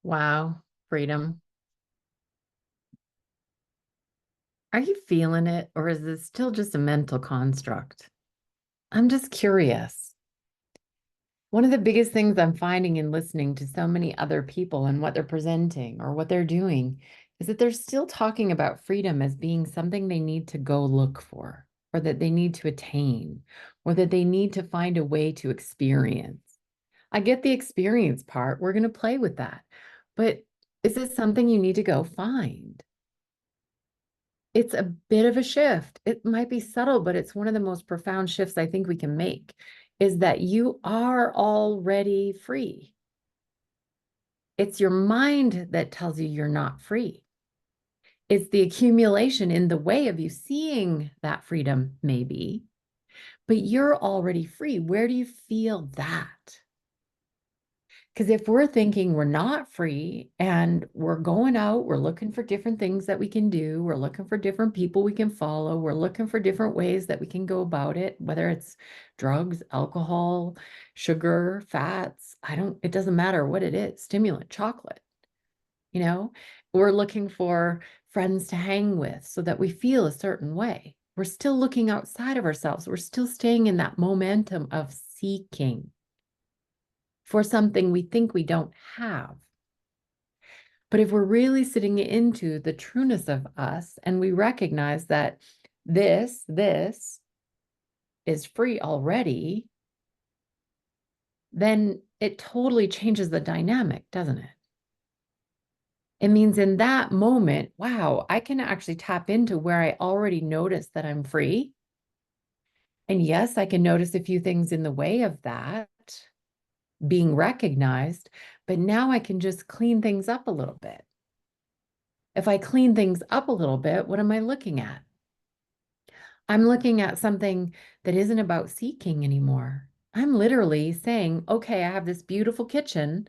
Wow, freedom. Are you feeling it, or is it still just a mental construct? I'm just curious. One of the biggest things I'm finding in listening to so many other people and what they're presenting or what they're doing is that they're still talking about freedom as being something they need to go look for, or that they need to attain, or that they need to find a way to experience. I get the experience part. We're going to play with that. But is it something you need to go find? It's a bit of a shift. It might be subtle, but it's one of the most profound shifts I think we can make is that you are already free. It's your mind that tells you you're not free. It's the accumulation in the way of you seeing that freedom, maybe, but you're already free. Where do you feel that? Because if we're thinking we're not free and we're going out, we're looking for different things that we can do, we're looking for different people we can follow, we're looking for different ways that we can go about it, whether it's drugs, alcohol, sugar, fats, it doesn't matter what it is, stimulant, chocolate, you know, we're looking for friends to hang with so that we feel a certain way. We're still looking outside of ourselves. We're still staying in that momentum of seeking for something we think we don't have. But if we're really sitting into the trueness of us and we recognize that this is free already, then it totally changes the dynamic, doesn't it? It means in that moment, wow, I can actually tap into where I already noticed that I'm free. And yes, I can notice a few things in the way of that being recognized, but now I can just clean things up a little bit. If I clean things up a little bit, what am I looking at? I'm looking at something that isn't about seeking anymore. I'm literally saying, okay, I have this beautiful kitchen,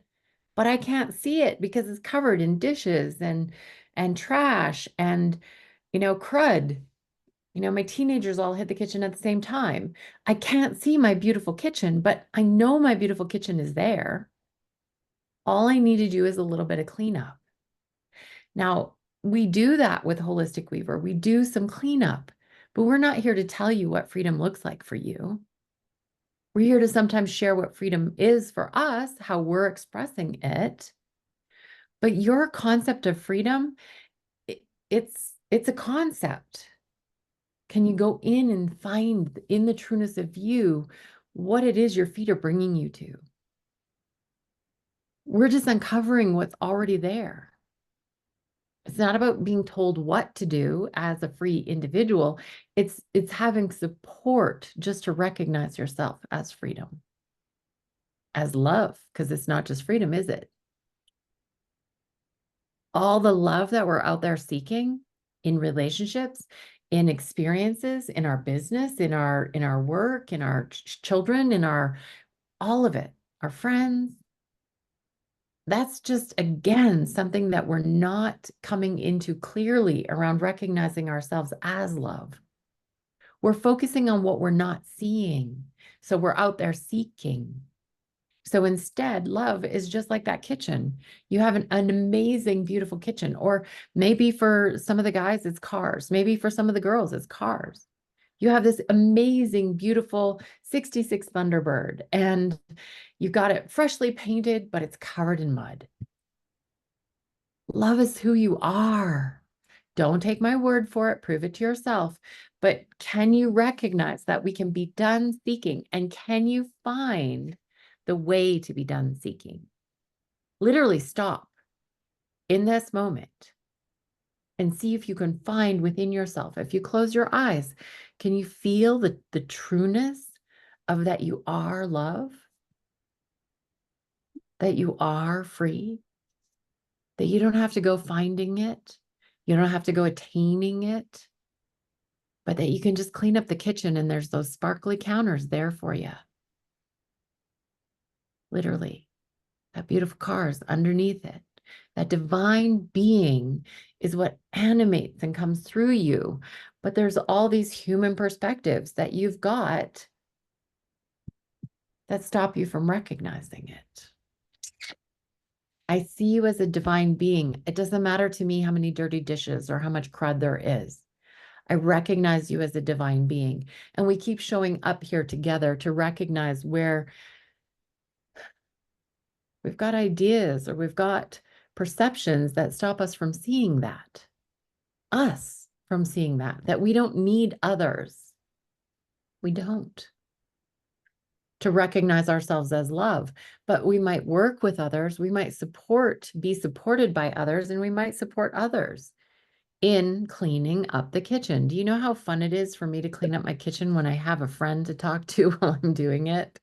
but I can't see it because it's covered in dishes and trash and crud. My teenagers all hit the kitchen at the same time. I can't see my beautiful kitchen, but I know my beautiful kitchen is there. All I need to do is a little bit of cleanup. Now, we do that with Holistic Weaver. We do some cleanup, but we're not here to tell you what freedom looks like for you. We're here to sometimes share what freedom is for us, how we're expressing it. But your concept of freedom, it's a concept. Can you go in and find in the trueness of you what it is your feet are bringing you to? We're just uncovering what's already there. It's not about being told what to do as a free individual. It's having support just to recognize yourself as freedom, as love, because it's not just freedom, is it? All the love that we're out there seeking in relationships, in experiences, in our business, in our work, in our children, in our all of it, our friends. That's just, again, something that we're not coming into clearly around recognizing ourselves as love. We're focusing on what we're not seeing. So we're out there seeking. So instead, love is just like that kitchen. You have an amazing, beautiful kitchen. Or maybe for some of the guys, it's cars. Maybe for some of the girls, it's cars. You have this amazing, beautiful 66 Thunderbird, and you've got it freshly painted, but it's covered in mud. Love is who you are. Don't take my word for it. Prove it to yourself. But can you recognize that we can be done seeking? And can you find the way to be done seeking? Literally stop in this moment and see if you can find within yourself. If you close your eyes, can you feel the trueness of that you are love? That you are free? That you don't have to go finding it? You don't have to go attaining it? But that you can just clean up the kitchen and there's those sparkly counters there for you. Literally, that beautiful car is underneath it. That divine being is what animates and comes through you. But there's all these human perspectives that you've got that stop you from recognizing it. I see you as a divine being. It doesn't matter to me how many dirty dishes or how much crud there is. I recognize you as a divine being. And we keep showing up here together to recognize where we've got ideas or we've got perceptions that stop us from seeing that, us from seeing that we don't need others. We don't. To recognize ourselves as love, but we might work with others. We might be supported by others, and we might support others in cleaning up the kitchen. Do you know how fun it is for me to clean up my kitchen when I have a friend to talk to while I'm doing it?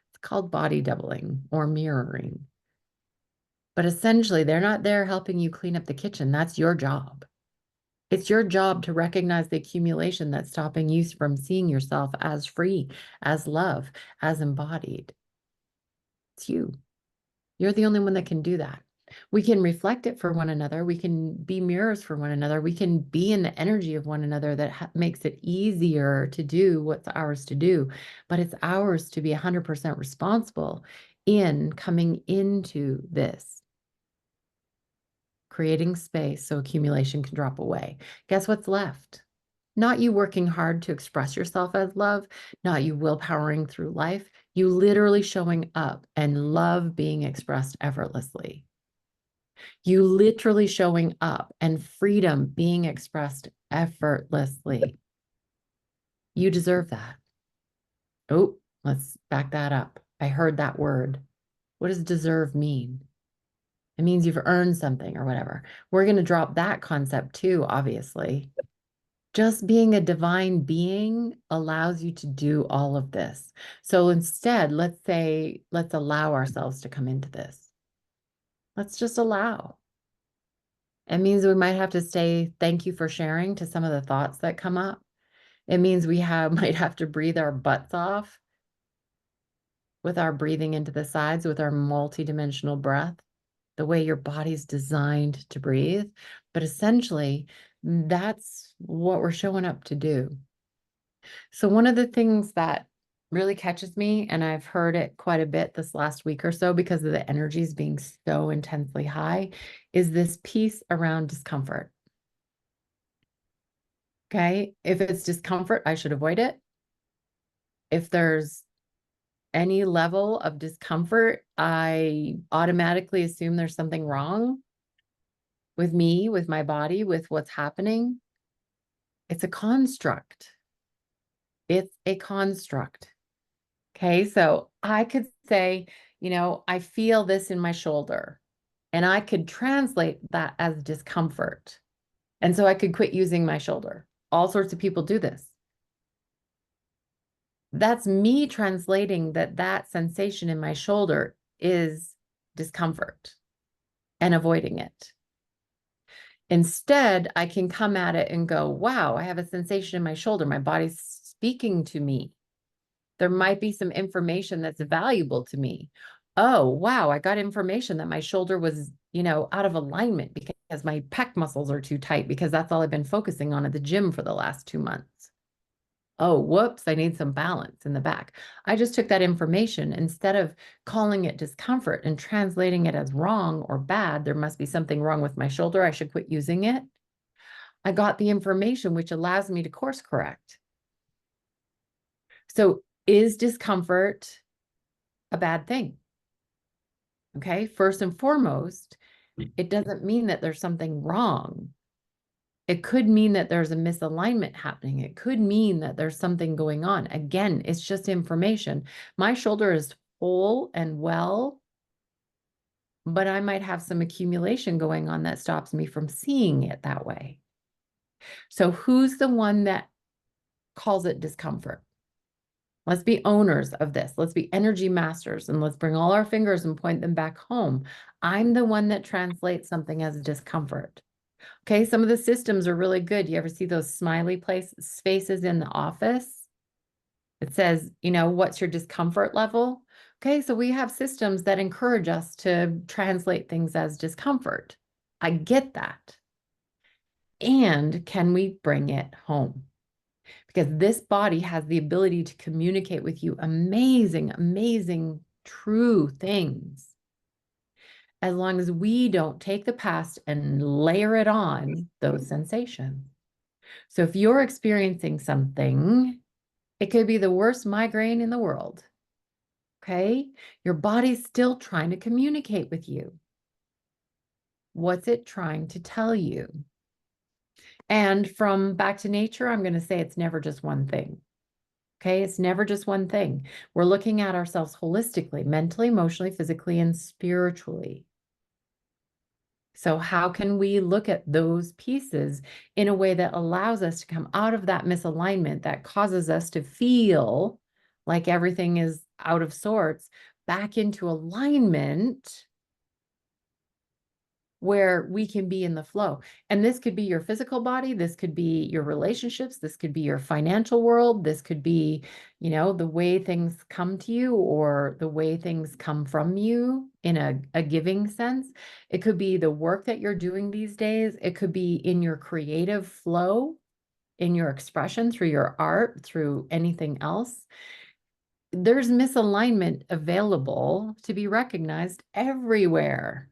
It's called body doubling or mirroring. But essentially, they're not there helping you clean up the kitchen. That's your job. It's your job to recognize the accumulation that's stopping you from seeing yourself as free, as love, as embodied. It's you. You're the only one that can do that. We can reflect it for one another. We can be mirrors for one another. We can be in the energy of one another that makes it easier to do what's ours to do. But it's ours to be 100% responsible in coming into this, creating space so accumulation can drop away. Guess what's left? Not you working hard to express yourself as love, not you willpowering through life, you literally showing up and love being expressed effortlessly. You literally showing up and freedom being expressed effortlessly. You deserve that. Oh, let's back that up. I heard that word. What does deserve mean? It means you've earned something or whatever. We're going to drop that concept too, obviously. Just being a divine being allows you to do all of this. So instead, let's allow ourselves to come into this. Let's just allow. It means we might have to say thank you for sharing to some of the thoughts that come up. It means we might have to breathe our butts off with our breathing into the sides, with our multidimensional breath, the way your body's designed to breathe. But essentially, that's what we're showing up to do. So one of the things that really catches me, and I've heard it quite a bit this last week or so because of the energies being so intensely high, is this piece around discomfort. Okay. If it's discomfort, I should avoid it. If there's any level of discomfort, I automatically assume there's something wrong with me, with my body, with what's happening. It's a construct. It's a construct. Okay. So I could say, I feel this in my shoulder, and I could translate that as discomfort. And so I could quit using my shoulder. All sorts of people do this. That's me translating that sensation in my shoulder is discomfort and avoiding it. Instead, I can come at it and go, wow, I have a sensation in my shoulder. My body's speaking to me. There might be some information that's valuable to me. Oh, wow, I got information that my shoulder was, out of alignment because my pec muscles are too tight because that's all I've been focusing on at the gym for the last 2 months. Oh, whoops, I need some balance in the back. I just took that information instead of calling it discomfort and translating it as wrong or bad. There must be something wrong with my shoulder. I should quit using it. I got the information, which allows me to course correct. So is discomfort a bad thing? Okay, first and foremost, it doesn't mean that there's something wrong. It could mean that there's a misalignment happening. It could mean that there's something going on. Again, it's just information. My shoulder is whole and well, but I might have some accumulation going on that stops me from seeing it that way. So who's the one that calls it discomfort? Let's be owners of this. Let's be energy masters, and let's bring all our fingers and point them back home. I'm the one that translates something as discomfort. Okay, some of the systems are really good. You ever see those smiley faces in the office? It says, what's your discomfort level? Okay, so we have systems that encourage us to translate things as discomfort. I get that. And can we bring it home? Because this body has the ability to communicate with you amazing, amazing, true things. as long as we don't take the past and layer it on those sensations. So if you're experiencing something, it could be the worst migraine in the world. Okay. Your body's still trying to communicate with you. What's it trying to tell you? And from Back to Nature, I'm going to say it's never just one thing. Okay. It's never just one thing. We're looking at ourselves holistically, mentally, emotionally, physically, and spiritually. So, how can we look at those pieces in a way that allows us to come out of that misalignment that causes us to feel like everything is out of sorts, back into alignment where we can be in the flow? And this could be your physical body, this could be your relationships, this could be your financial world, this could be, the way things come to you or the way things come from you in a giving sense. It could be the work that you're doing these days. It could be in your creative flow, in your expression through your art, through anything else. There's misalignment available to be recognized everywhere.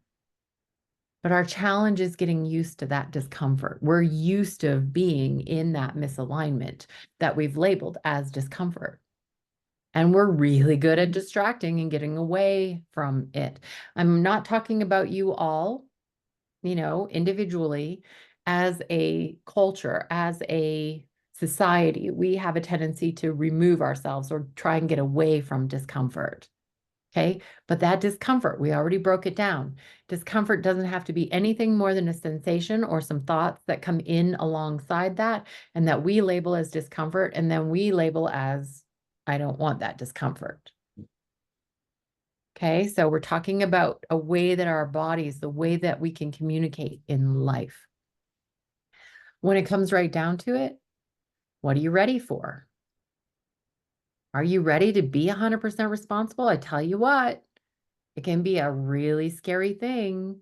But our challenge is getting used to that discomfort. We're used to being in that misalignment that we've labeled as discomfort. And we're really good at distracting and getting away from it. I'm not talking about you all, individually. As a culture, as a society, we have a tendency to remove ourselves or try and get away from discomfort. Okay. But that discomfort, we already broke it down. Discomfort doesn't have to be anything more than a sensation or some thoughts that come in alongside that and that we label as discomfort. And then we label as, I don't want that discomfort. Okay. So we're talking about a way that our bodies, the way that we can communicate in life. When it comes right down to it, what are you ready for? Are you ready to be 100% responsible? I tell you what, it can be a really scary thing,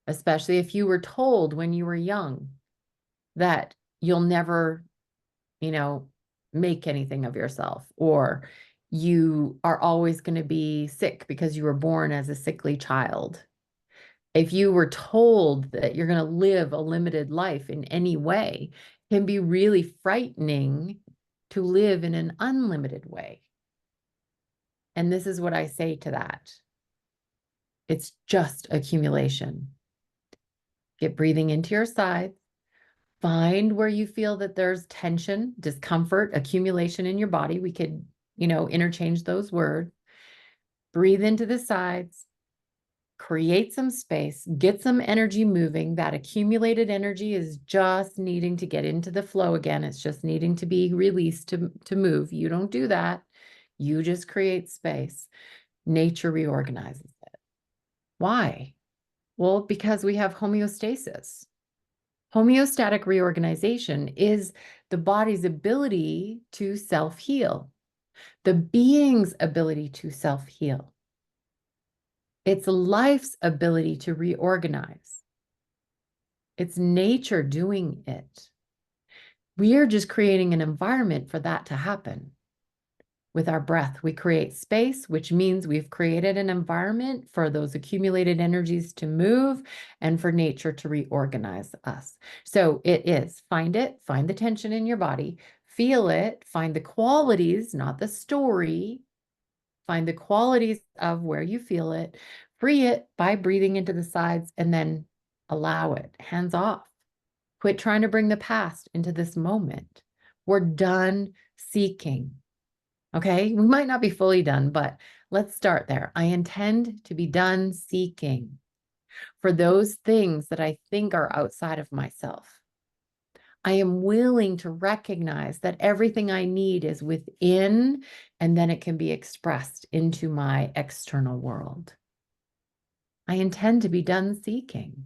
especially if you were told when you were young that you'll never, make anything of yourself, or you are always going to be sick because you were born as a sickly child. If you were told that you're going to live a limited life in any way, it can be really frightening to live in an unlimited way. And this is what I say to that. It's just accumulation. Get breathing into your sides. Find where you feel that there's tension, discomfort, accumulation in your body. We could, interchange those words. Breathe into the sides. Create some space. Get some energy moving. That accumulated energy is just needing to get into the flow again. It's just needing to be released to move. You don't do that. You just create space. Nature reorganizes it. Why? Well, because we have homeostasis. Homeostatic reorganization is the body's ability to self-heal, the being's ability to self-heal. It's life's ability to reorganize. It's nature doing it. We are just creating an environment for that to happen. With our breath, we create space, which means we've created an environment for those accumulated energies to move and for nature to reorganize us. So it is find the tension in your body, feel it, find the qualities, not the story. Find the qualities of where you feel it, free it by breathing into the sides, and then allow it, hands off. Quit trying to bring the past into this moment. We're done seeking. Okay, we might not be fully done, but let's start there. I intend to be done seeking for those things that I think are outside of myself. I am willing to recognize that everything I need is within, and then it can be expressed into my external world. I intend to be done seeking.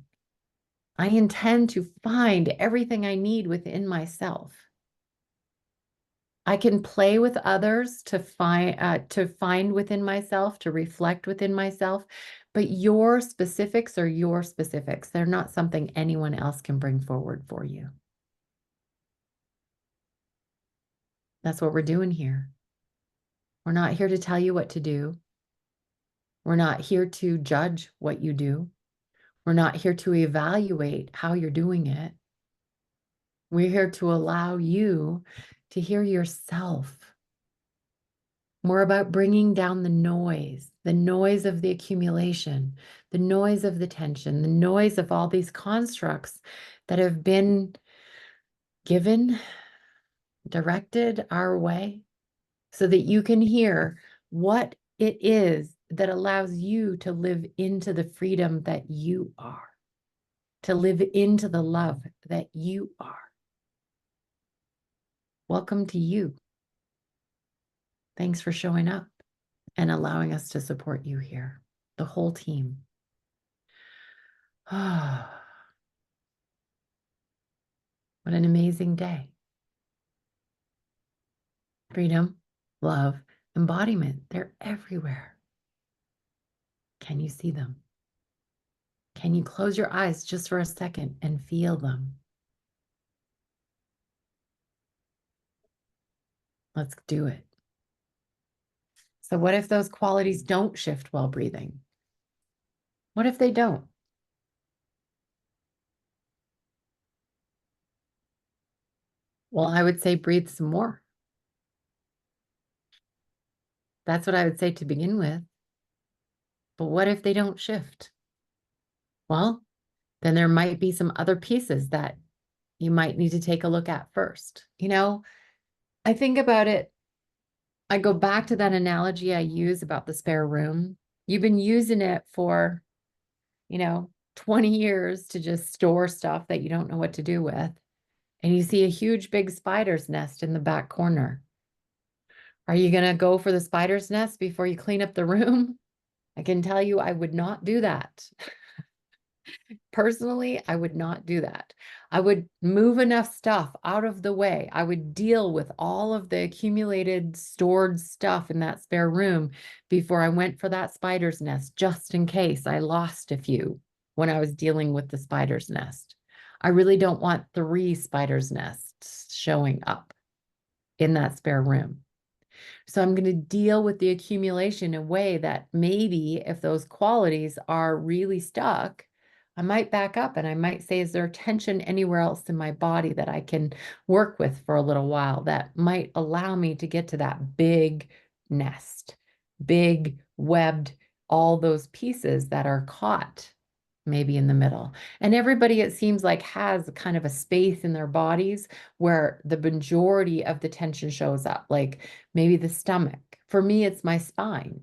I intend to find everything I need within myself. I can play with others to find within myself, to reflect within myself, but your specifics are your specifics. They're not something anyone else can bring forward for you. That's what we're doing here. We're not here to tell you what to do. We're not here to judge what you do. We're not here to evaluate how you're doing it. We're here to allow you to hear yourself. More about bringing down the noise of the accumulation, the noise of the tension, the noise of all these constructs that have been given, directed our way, so that you can hear what it is that allows you to live into the freedom that you are, to live into the love that you are. Welcome to you. Thanks for showing up and allowing us to support you here, the whole team. Ah, what an amazing day. Freedom, love, embodiment, they're everywhere. Can you see them? Can you close your eyes just for a second and feel them? Let's do it. So what if those qualities don't shift while breathing? What if they don't? Well, I would say breathe some more. That's what I would say to begin with. But what if they don't shift? Well, then there might be some other pieces that you might need to take a look at first. I think about it. I go back to that analogy I use about the spare room. You've been using it for, 20 years to just store stuff that you don't know what to do with. And you see a huge, big spider's nest in the back corner. Are you going to go for the spider's nest before you clean up the room? I can tell you I would not do that. Personally, I would not do that. I would move enough stuff out of the way. I would deal with all of the accumulated stored stuff in that spare room before I went for that spider's nest, just in case I lost a few when I was dealing with the spider's nest. I really don't want 3 spider's nests showing up in that spare room. So I'm going to deal with the accumulation in a way that maybe if those qualities are really stuck, I might back up and I might say, is there tension anywhere else in my body that I can work with for a little while that might allow me to get to that big nest, big webbed, all those pieces that are caught maybe in the middle. And everybody, it seems like, has kind of a space in their bodies where the majority of the tension shows up, like maybe the stomach. For me, it's my spine.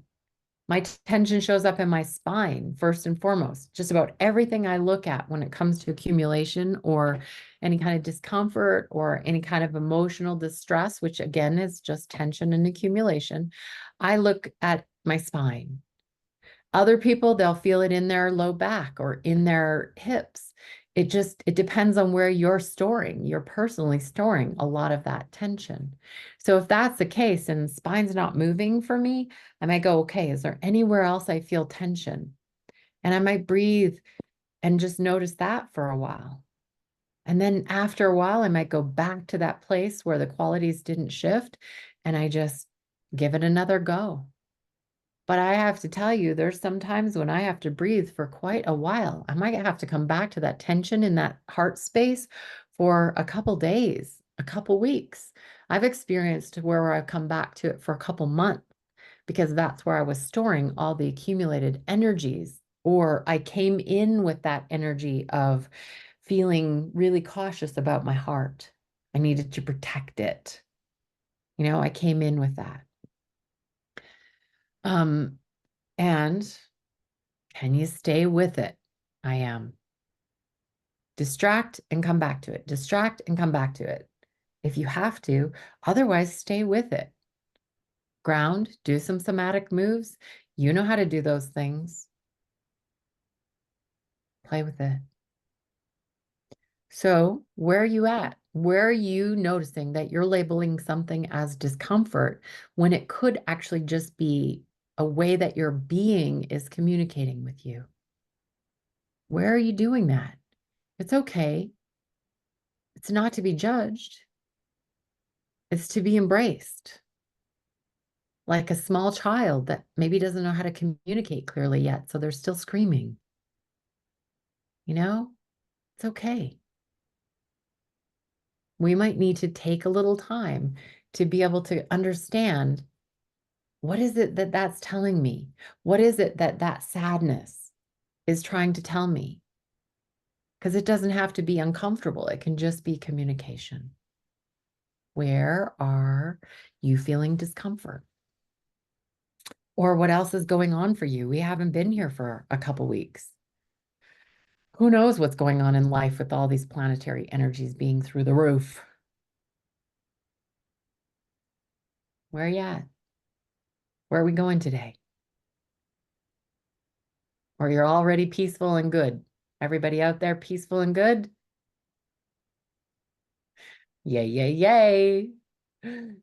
My tension shows up in my spine, first and foremost. Just about everything I look at when it comes to accumulation or any kind of discomfort or any kind of emotional distress, which again is just tension and accumulation, I look at my spine. Other people, they'll feel it in their low back or in their hips. It depends on where you're personally storing a lot of that tension. So if that's the case and spine's not moving for me, I might go, okay, is there anywhere else I feel tension? And I might breathe and just notice that for a while. And then after a while, I might go back to that place where the qualities didn't shift and I just give it another go. But I have to tell you, there's some times when I have to breathe for quite a while. I might have to come back to that tension in that heart space for a couple days, a couple weeks. I've experienced where I've come back to it for a couple months because that's where I was storing all the accumulated energies, or I came in with that energy of feeling really cautious about my heart. I needed to protect it. I came in with that. And can you stay with it? I am. Distract and come back to it. Distract and come back to it. If you have to, otherwise stay with it. Ground, do some somatic moves. You know how to do those things. Play with it. So where are you at? Where are you noticing that you're labeling something as discomfort when it could actually just be a way that your being is communicating with you? Where are you doing that? It's okay. It's not to be judged. It's to be embraced. like a small child that maybe doesn't know how to communicate clearly yet. So they're still screaming. You know, it's okay. We might need to take a little time to be able to understand what is it that that's telling me? What is it that that sadness is trying to tell me? Because it doesn't have to be uncomfortable. It can just be communication. Where are you feeling discomfort? Or what else is going on for you? We haven't been here for a couple weeks. Who knows what's going on in life with all these planetary energies being through the roof? Where are you at? Where are we going today? Or you're already peaceful and good. Everybody out there peaceful and good? Yay, yay, yay.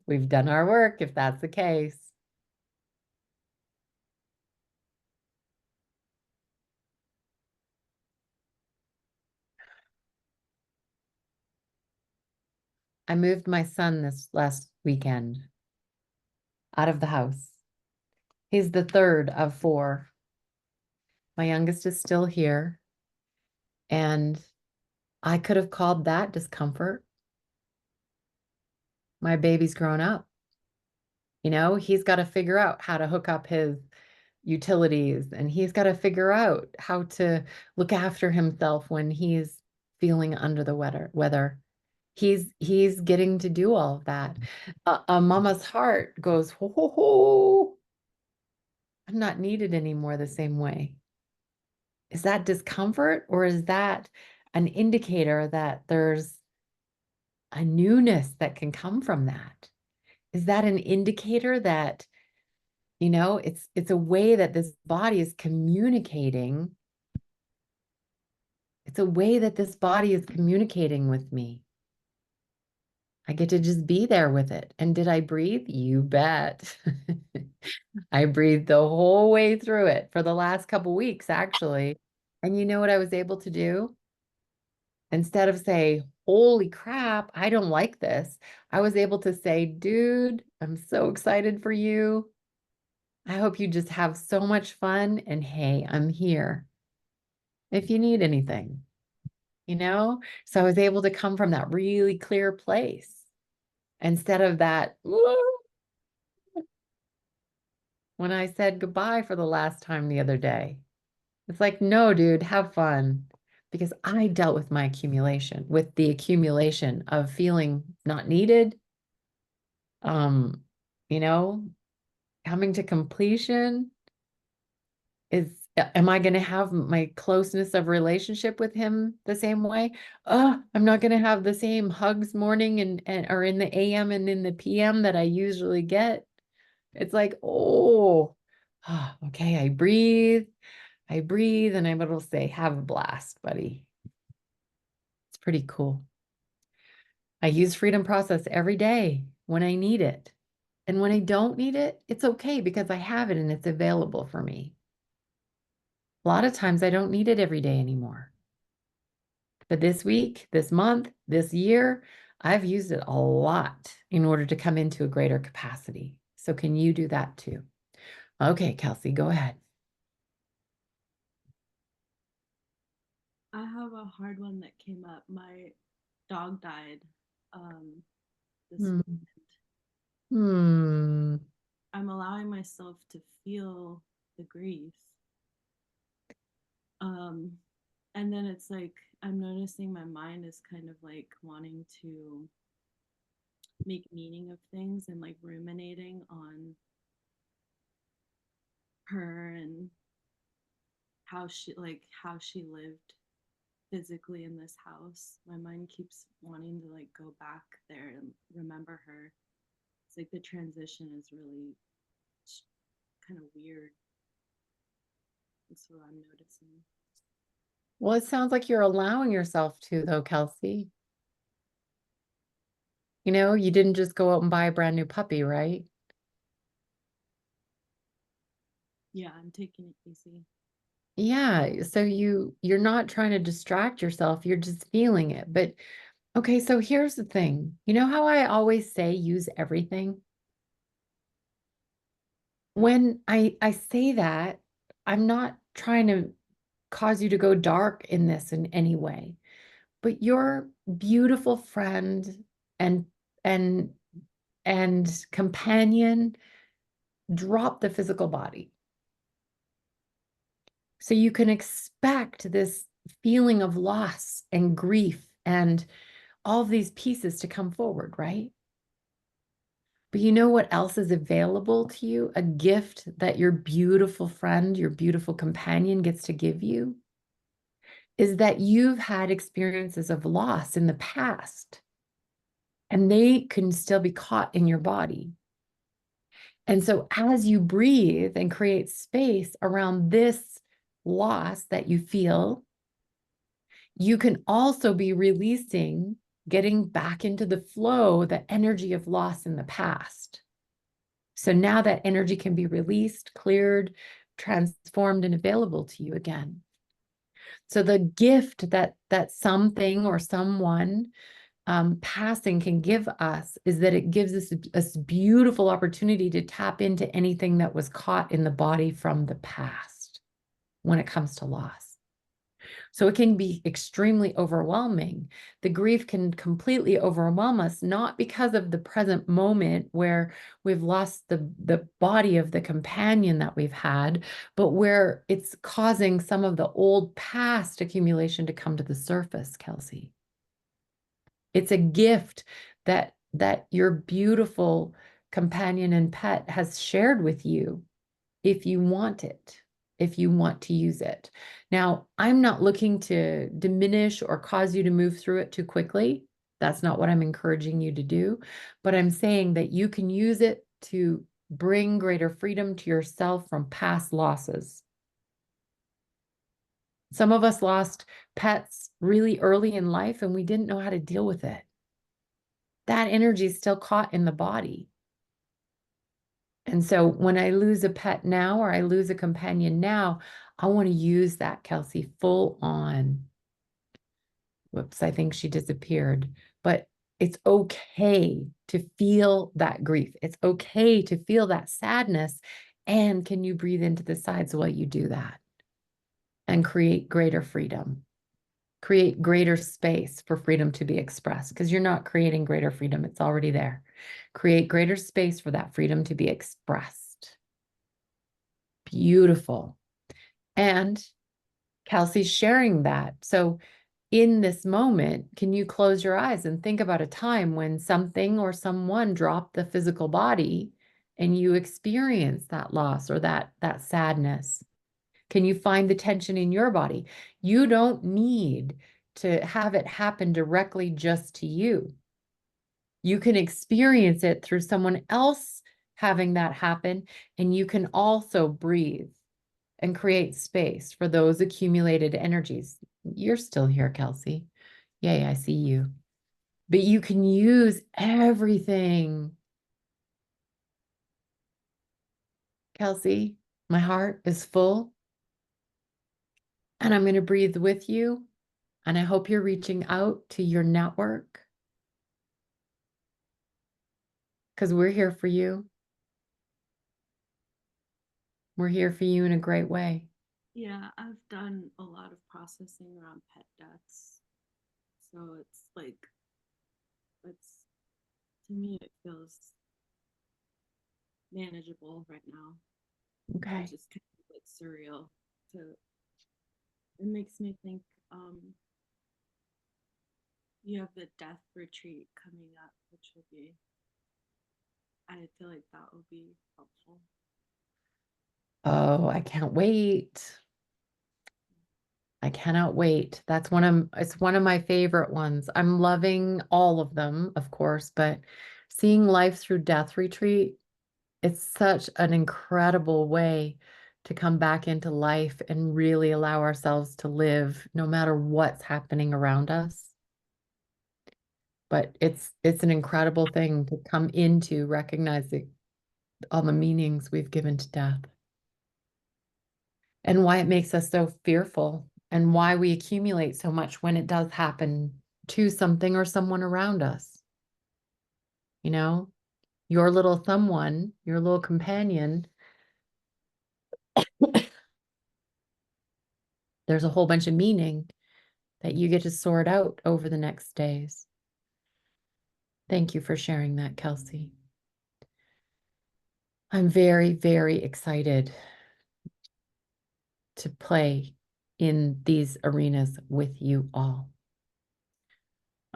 We've done our work if that's the case. I moved my son this last weekend out of the house. He's the third of four. My youngest is still here. And I could have called that discomfort. My baby's grown up. He's got to figure out how to hook up his utilities and he's got to figure out how to look after himself when he's feeling under the weather. He's getting to do all of that. A mama's heart goes, ho, ho, ho. I'm not needed anymore the same way. Is that discomfort or is that an indicator that there's a newness that can come from that? Is that an indicator that, it's a way that this body is communicating. It's a way that this body is communicating with me. I get to just be there with it. And did I breathe? You bet. I breathed the whole way through it for the last couple weeks, actually. And you know what I was able to do? Instead of say, holy crap, I don't like this, I was able to say, dude, I'm so excited for you. I hope you just have so much fun. And hey, I'm here if you need anything, So I was able to come from that really clear place instead of that when I said goodbye for the last time the other day. It's like, no, dude, have fun. Because I dealt with my accumulation, with the accumulation of feeling not needed, um, you know, coming to completion is, am I going to have my closeness of relationship with him the same way? I'm not going to have the same hugs morning and or in the AM and in the PM that I usually get. It's like, oh, okay, I breathe, and I'm able to say, have a blast, buddy. It's pretty cool. I use Freedom Process every day when I need it. And when I don't need it, it's okay because I have it and it's available for me. A lot of times I don't need it every day anymore. But this week, this month, this year, I've used it a lot in order to come into a greater capacity. So can you do that too? Okay, Kelsey, go ahead. I have a hard one that came up. My dog died um, this Hmm. weekend. Hmm. I'm allowing myself to feel the grief. Um, and then it's like I'm noticing my mind is kind of like wanting to make meaning of things and like ruminating on her and how she lived physically in this house. My mind keeps wanting to like go back there and remember her. It's like the transition is really kind of weird. That's what I'm noticing. Well, it sounds like you're allowing yourself to, though, Kelsey. You didn't just go out and buy a brand new puppy, right? Yeah, I'm taking it easy. Yeah, so you're not trying to distract yourself, you're just feeling it. But okay, so here's the thing. You know how I always say use everything? when I say that, I'm not trying to cause you to go dark in this in any way, but your beautiful friend and and and companion drop the physical body. So you can expect this feeling of loss and grief and all of these pieces to come forward, right? But you know what else is available to you? A gift that your beautiful friend, your beautiful companion gets to give you is that you've had experiences of loss in the past and they can still be caught in your body. And so as you breathe and create space around this loss that you feel, you can also be releasing, getting back into the flow, the energy of loss in the past. So now that energy can be released, cleared, transformed, and available to you again. So the gift that something or someone passing can give us is that it gives us a beautiful opportunity to tap into anything that was caught in the body from the past when it comes to loss. So it can be extremely overwhelming. The grief can completely overwhelm us, not because of the present moment where we've lost the body of the companion that we've had, but where it's causing some of the old past accumulation to come to the surface, Kelsey. It's a gift that your beautiful companion and pet has shared with you if you want it, if you want to use it. Now, I'm not looking to diminish or cause you to move through it too quickly. That's not what I'm encouraging you to do, but I'm saying that you can use it to bring greater freedom to yourself from past losses. Some of us lost pets really early in life and we didn't know how to deal with it. That energy is still caught in the body. And so when I lose a pet now or I lose a companion now, I want to use that, Kelsey, full on. Whoops, I think she disappeared. But it's okay to feel that grief. It's okay to feel that sadness. And can you breathe into the sides while you do that and create greater freedom? Create greater space for freedom to be expressed because you're not creating greater freedom. It's already there. Create greater space for that freedom to be expressed. Beautiful. And Kelsey's sharing that. So in this moment, can you close your eyes and think about a time when something or someone dropped the physical body and you experienced that loss or that sadness? Can you find the tension in your body? You don't need to have it happen directly just to you. You can experience it through someone else having that happen, and you can also breathe and create space for those accumulated energies. You're still here, Kelsey. Yay, I see you. But you can use everything. Kelsey, my heart is full, and I'm going to breathe with you. And I hope you're reaching out to your network because we're here for you. We're here for you in a great way. Yeah, I've done a lot of processing around pet deaths. So it's like, it's, to me, it feels manageable right now, Okay. which is kind of like surreal. To, it makes me think, you have the death retreat coming up, which will be, I feel like that will be helpful. Oh, I can't wait. I cannot wait. It's one of my favorite ones. I'm loving all of them, of course, but seeing Life Through Death Retreat, it's such an incredible way to come back into life and really allow ourselves to live no matter what's happening around us. But it's an incredible thing to come into recognizing all the meanings we've given to death and why it makes us so fearful and why we accumulate so much when it does happen to something or someone around us. You know, your little someone, your little companion There's a whole bunch of meaning that you get to sort out over the next days. Thank you for sharing that, Kelsey. I'm very, very excited to play in these arenas with you all.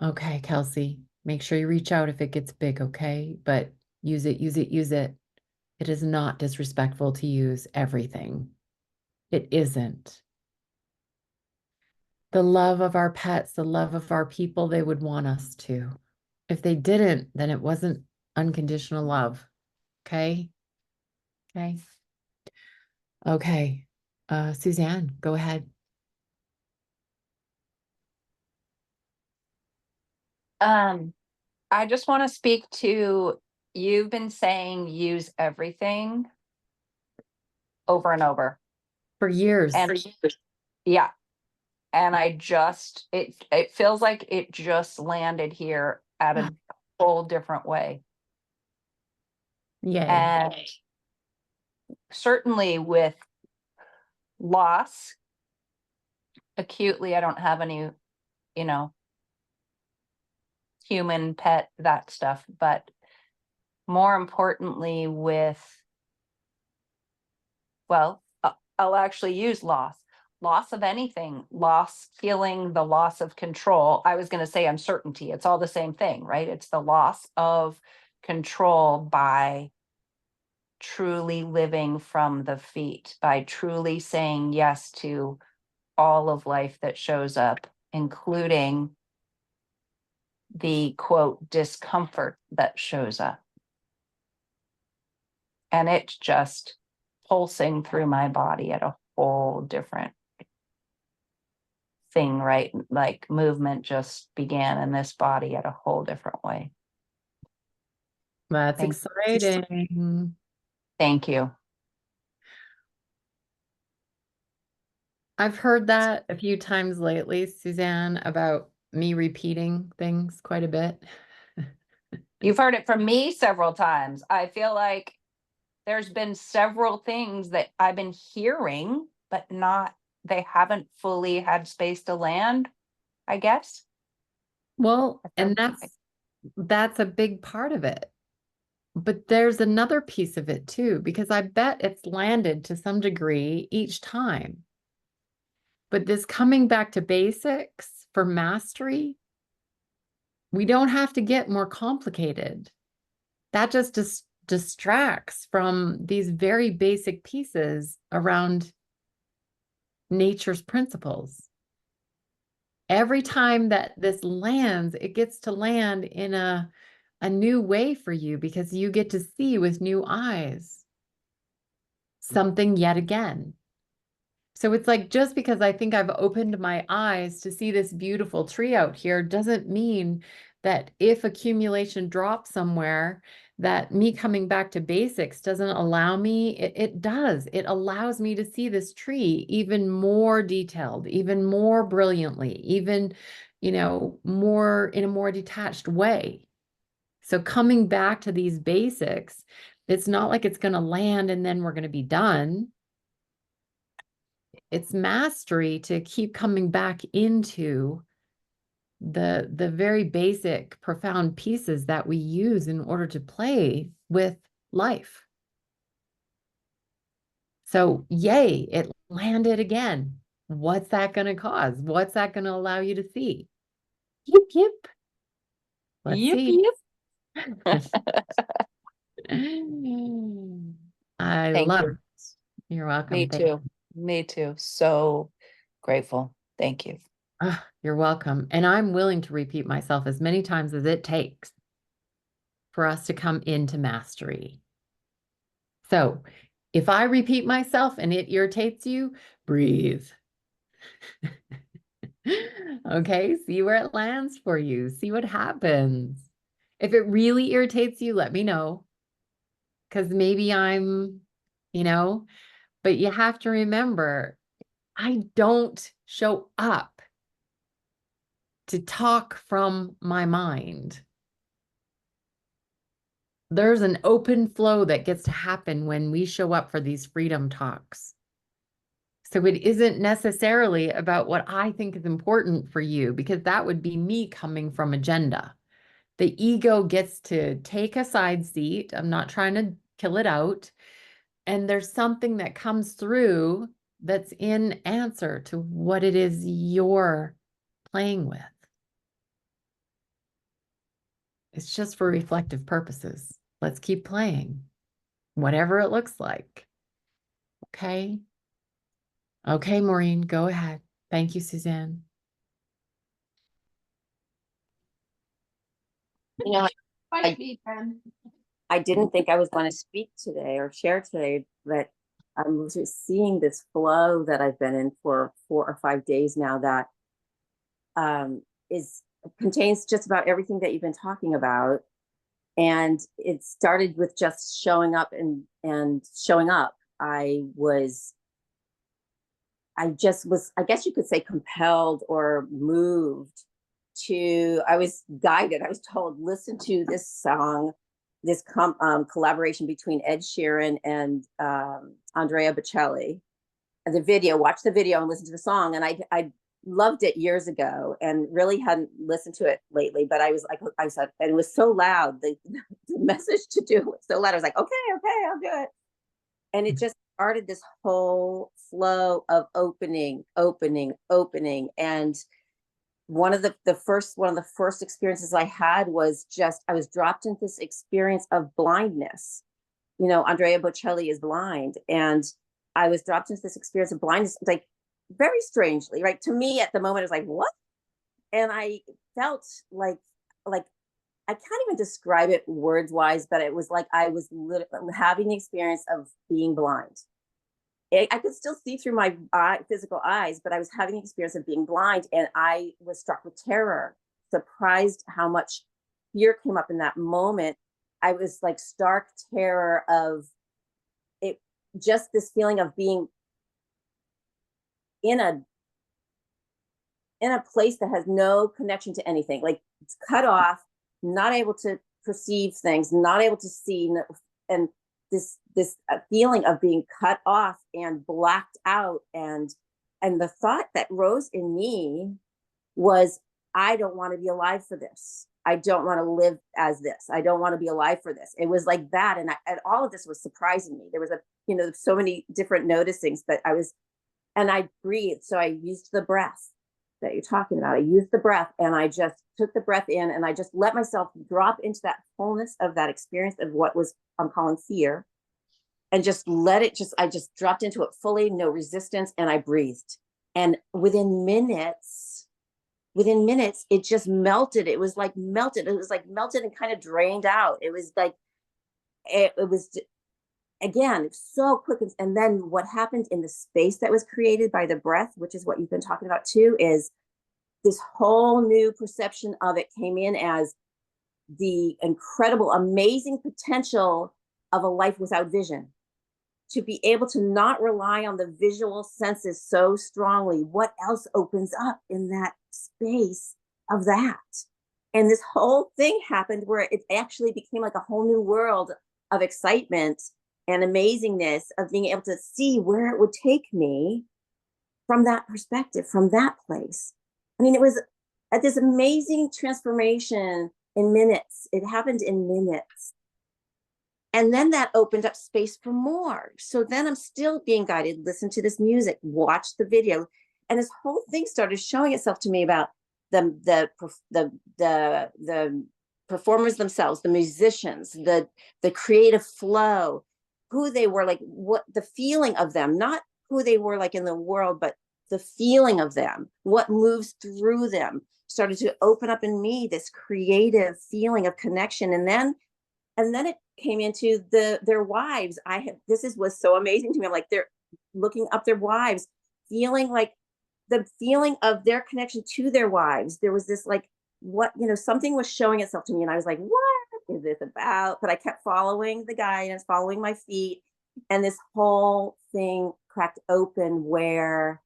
Okay, Kelsey, make sure you reach out if it gets big, okay? But use it, use it, use it. It is not disrespectful to use everything. It isn't. The love of our pets, the love of our people, they would want us to. If they didn't, then it wasn't unconditional love. Okay? Okay. Okay. Suzanne, go ahead. Um, I just want to speak to, you've been saying use everything over and over. For years. And yeah, and it feels like it just landed here at a whole different way. Yay. And certainly with loss, acutely, I don't have any, you know, human, pet, that stuff, but more importantly with, well, I'll actually use loss of anything, feeling the loss of control. I was going to say uncertainty. It's all the same thing, right? It's the loss of control by truly living from the feet, by truly saying yes to all of life that shows up, including the quote discomfort that shows up. And it's just pulsing through my body at a whole different thing, right? Like movement just began in this body at a whole different way. That's Thank exciting. Thank you. I've heard that a few times lately, Suzanne, about me repeating things quite a bit. You've heard it from me several times. I feel like there's been several things that I've been hearing, but they haven't fully had space to land, I guess. Well, and that's a big part of it. But there's another piece of it too, because I bet it's landed to some degree each time. But this coming back to basics for mastery, we don't have to get more complicated. That just distracts from these very basic pieces around nature's principles. Every time that this lands, it gets to land in a new way for you because you get to see with new eyes something yet again. So it's like, just because I think I've opened my eyes to see this beautiful tree out here doesn't mean that if accumulation drops somewhere, that me coming back to basics doesn't allow me. It does. It allows me to see this tree even more detailed, even more brilliantly, even, more in a more detached way. So coming back to these basics, it's not like it's going to land and then we're going to be done. It's mastery to keep coming back into the very basic, profound pieces that we use in order to play with life. So yay, it landed again. What's that going to cause? What's that going to allow you to see? Yip, yip. Let's Yep, see. yep. I Thank love you. it. You're welcome. Me too. Me too. So grateful. Thank you. You're welcome. And I'm willing to repeat myself as many times as it takes for us to come into mastery. So if I repeat myself and it irritates you, breathe. Okay, see where it lands for you. See what happens. If it really irritates you, let me know. Because maybe but you have to remember, I don't show up to talk from my mind. There's an open flow that gets to happen when we show up for these freedom talks. So it isn't necessarily about what I think is important for you, because that would be me coming from agenda. The ego gets to take a side seat. I'm not trying to kill it out. And there's something that comes through that's in answer to what it is you're playing with. It's just for reflective purposes. Let's keep playing, whatever it looks like. Okay. Okay, Maureen, go ahead. Thank you, Suzanne. You know, Fight me, Pen. I didn't think I was going to speak today or share today, but I'm just seeing this flow that I've been in for 4 or 5 days now that is contains just about everything that you've been talking about. And it started with just showing up and showing up. I just was, I guess you could say, compelled or moved to, I was guided. I was told, listen to this song, this collaboration between Ed Sheeran and Andrea Bocelli. And the video, watch the video and listen to the song. And I loved it years ago and really hadn't listened to it lately. But I was like, I said, and it was so loud. The message to do was so loud. I was like, okay, I'll do it. And it just started this whole flow of opening. And one of the first experiences I had was just, I was dropped into this experience of blindness. You know, Andrea Bocelli is blind, and I was dropped into this experience of blindness, like very strangely, right? To me at the moment, it was like, what? And I felt like I can't even describe it words wise, but it was like I was having the experience of being blind. I could still see through my physical eyes, but I was having the experience of being blind, and I was struck with terror, surprised how much fear came up in that moment. I was like stark terror of it, just this feeling of being in a place that has no connection to anything, like it's cut off, not able to perceive things, not able to see, and this feeling of being cut off and blacked out. And the thought that rose in me was, I don't want to be alive for this. I don't want to live as this. I don't want to be alive for this. It was like that. And all of this was surprising me. There was so many different noticings, but I breathed. So I used the breath that you're talking about. I used the breath, and I just took the breath in, and I just let myself drop into that wholeness of that experience of what was, I'm calling fear, and just let it I just dropped into it fully, no resistance. And I breathed. And within minutes, it just melted. It was like melted. It was like melted and kind of drained out. It was like, it was, again, so quick. And then what happened in the space that was created by the breath, which is what you've been talking about too, is this whole new perception of it came in as the incredible, amazing potential of a life without vision. To be able to not rely on the visual senses so strongly, what else opens up in that space of that? And this whole thing happened where it actually became like a whole new world of excitement and amazingness of being able to see where it would take me from that perspective, from that place. I mean, it was at this amazing transformation in minutes. It happened in minutes. And then that opened up space for more. So then I'm still being guided, listen to this music, watch the video. And this whole thing started showing itself to me about the performers themselves, the musicians, the creative flow, who they were, like what the feeling of them, not who they were like in the world, but the feeling of them, what moves through them, started to open up in me this creative feeling of connection. And then it came into their wives. This was so amazing to me. I'm like, they're looking up their wives, feeling like the feeling of their connection to their wives. There was this like, something was showing itself to me, and I was like, what is this about? But I kept following the guidance, following my feet, and this whole thing cracked open where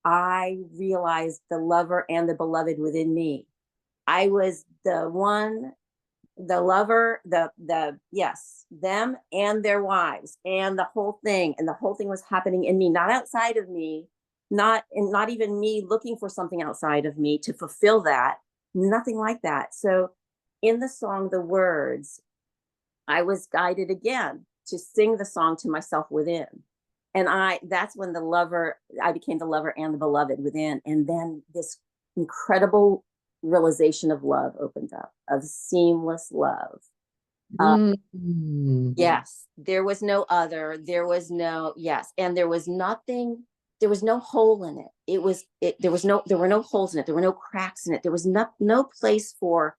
I realized the lover and the beloved within me. I was the one the lover, yes, them and their wives and the whole thing. And the whole thing was happening in me, not outside of me, not even me looking for something outside of me to fulfill that. Nothing like that. So in the song, the words, I was guided again to sing the song to myself within. And that's when I became the lover and the beloved within. And then this incredible realization of love opened up, of seamless love. Mm. Yes, there was no other, yes. And there was nothing, there was no hole in it. There were no holes in it. There were no cracks in it. There was no place for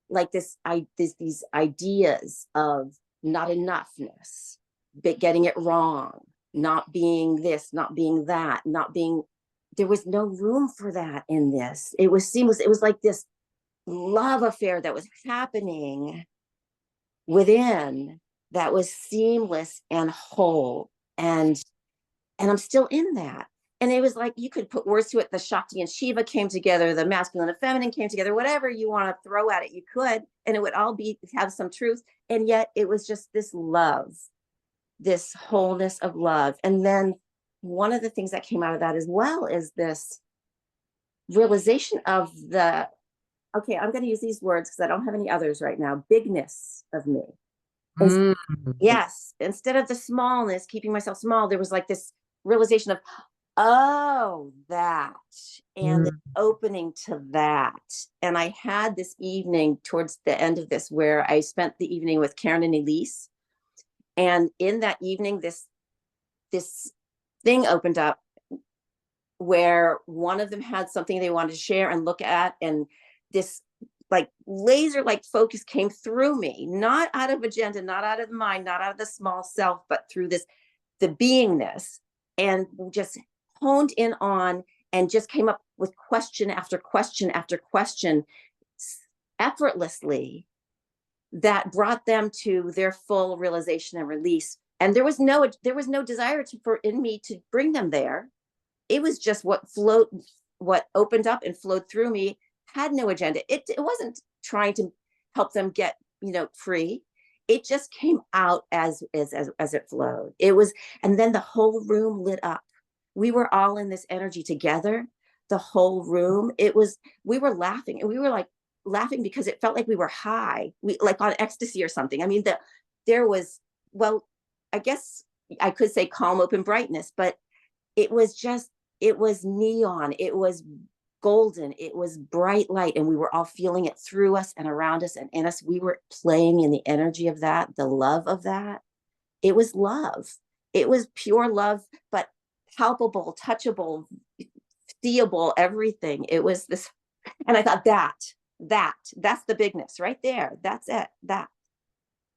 like these ideas of not enoughness, but getting it wrong, not being this, not being that, there was no room for that in this. It was seamless. It was like this love affair that was happening within, that was seamless and whole. And I'm still in that. And it was like, you could put words to it. The Shakti and Shiva came together, the masculine and feminine came together, whatever you want to throw at it, you could, and it would all have some truth. And yet it was just this love, this wholeness of love. And then one of the things that came out of that as well is this realization of okay, I'm going to use these words because I don't have any others right now, bigness of me. Mm. Yes, instead of the smallness, keeping myself small, there was like this realization of, oh, that, and the opening to that. And I had this evening towards the end of this where I spent the evening with Karen and Elise. And in that evening, this thing opened up where one of them had something they wanted to share and look at, and this like laser like focus came through me, not out of agenda, not out of the mind, not out of the small self, but through the beingness, and just honed in on and just came up with question after question after question effortlessly, that brought them to their full realization and release. And there was no desire in me to bring them there. It was just what opened up and flowed through me, had no agenda. It wasn't trying to help them get, free. It just came out as it flowed. It was, and then the whole room lit up. We were all in this energy together, the whole room. We were laughing, and we were like laughing because it felt like we were high, like on ecstasy or something. I mean, there was, well, I guess I could say calm, open brightness, but it was neon. It was golden. It was bright light. And we were all feeling it through us and around us and in us. We were playing in the energy of that, the love of that. It was love. It was pure love, but palpable, touchable, seeable, everything. It was this. And I thought that's the bigness right there. That's it, that.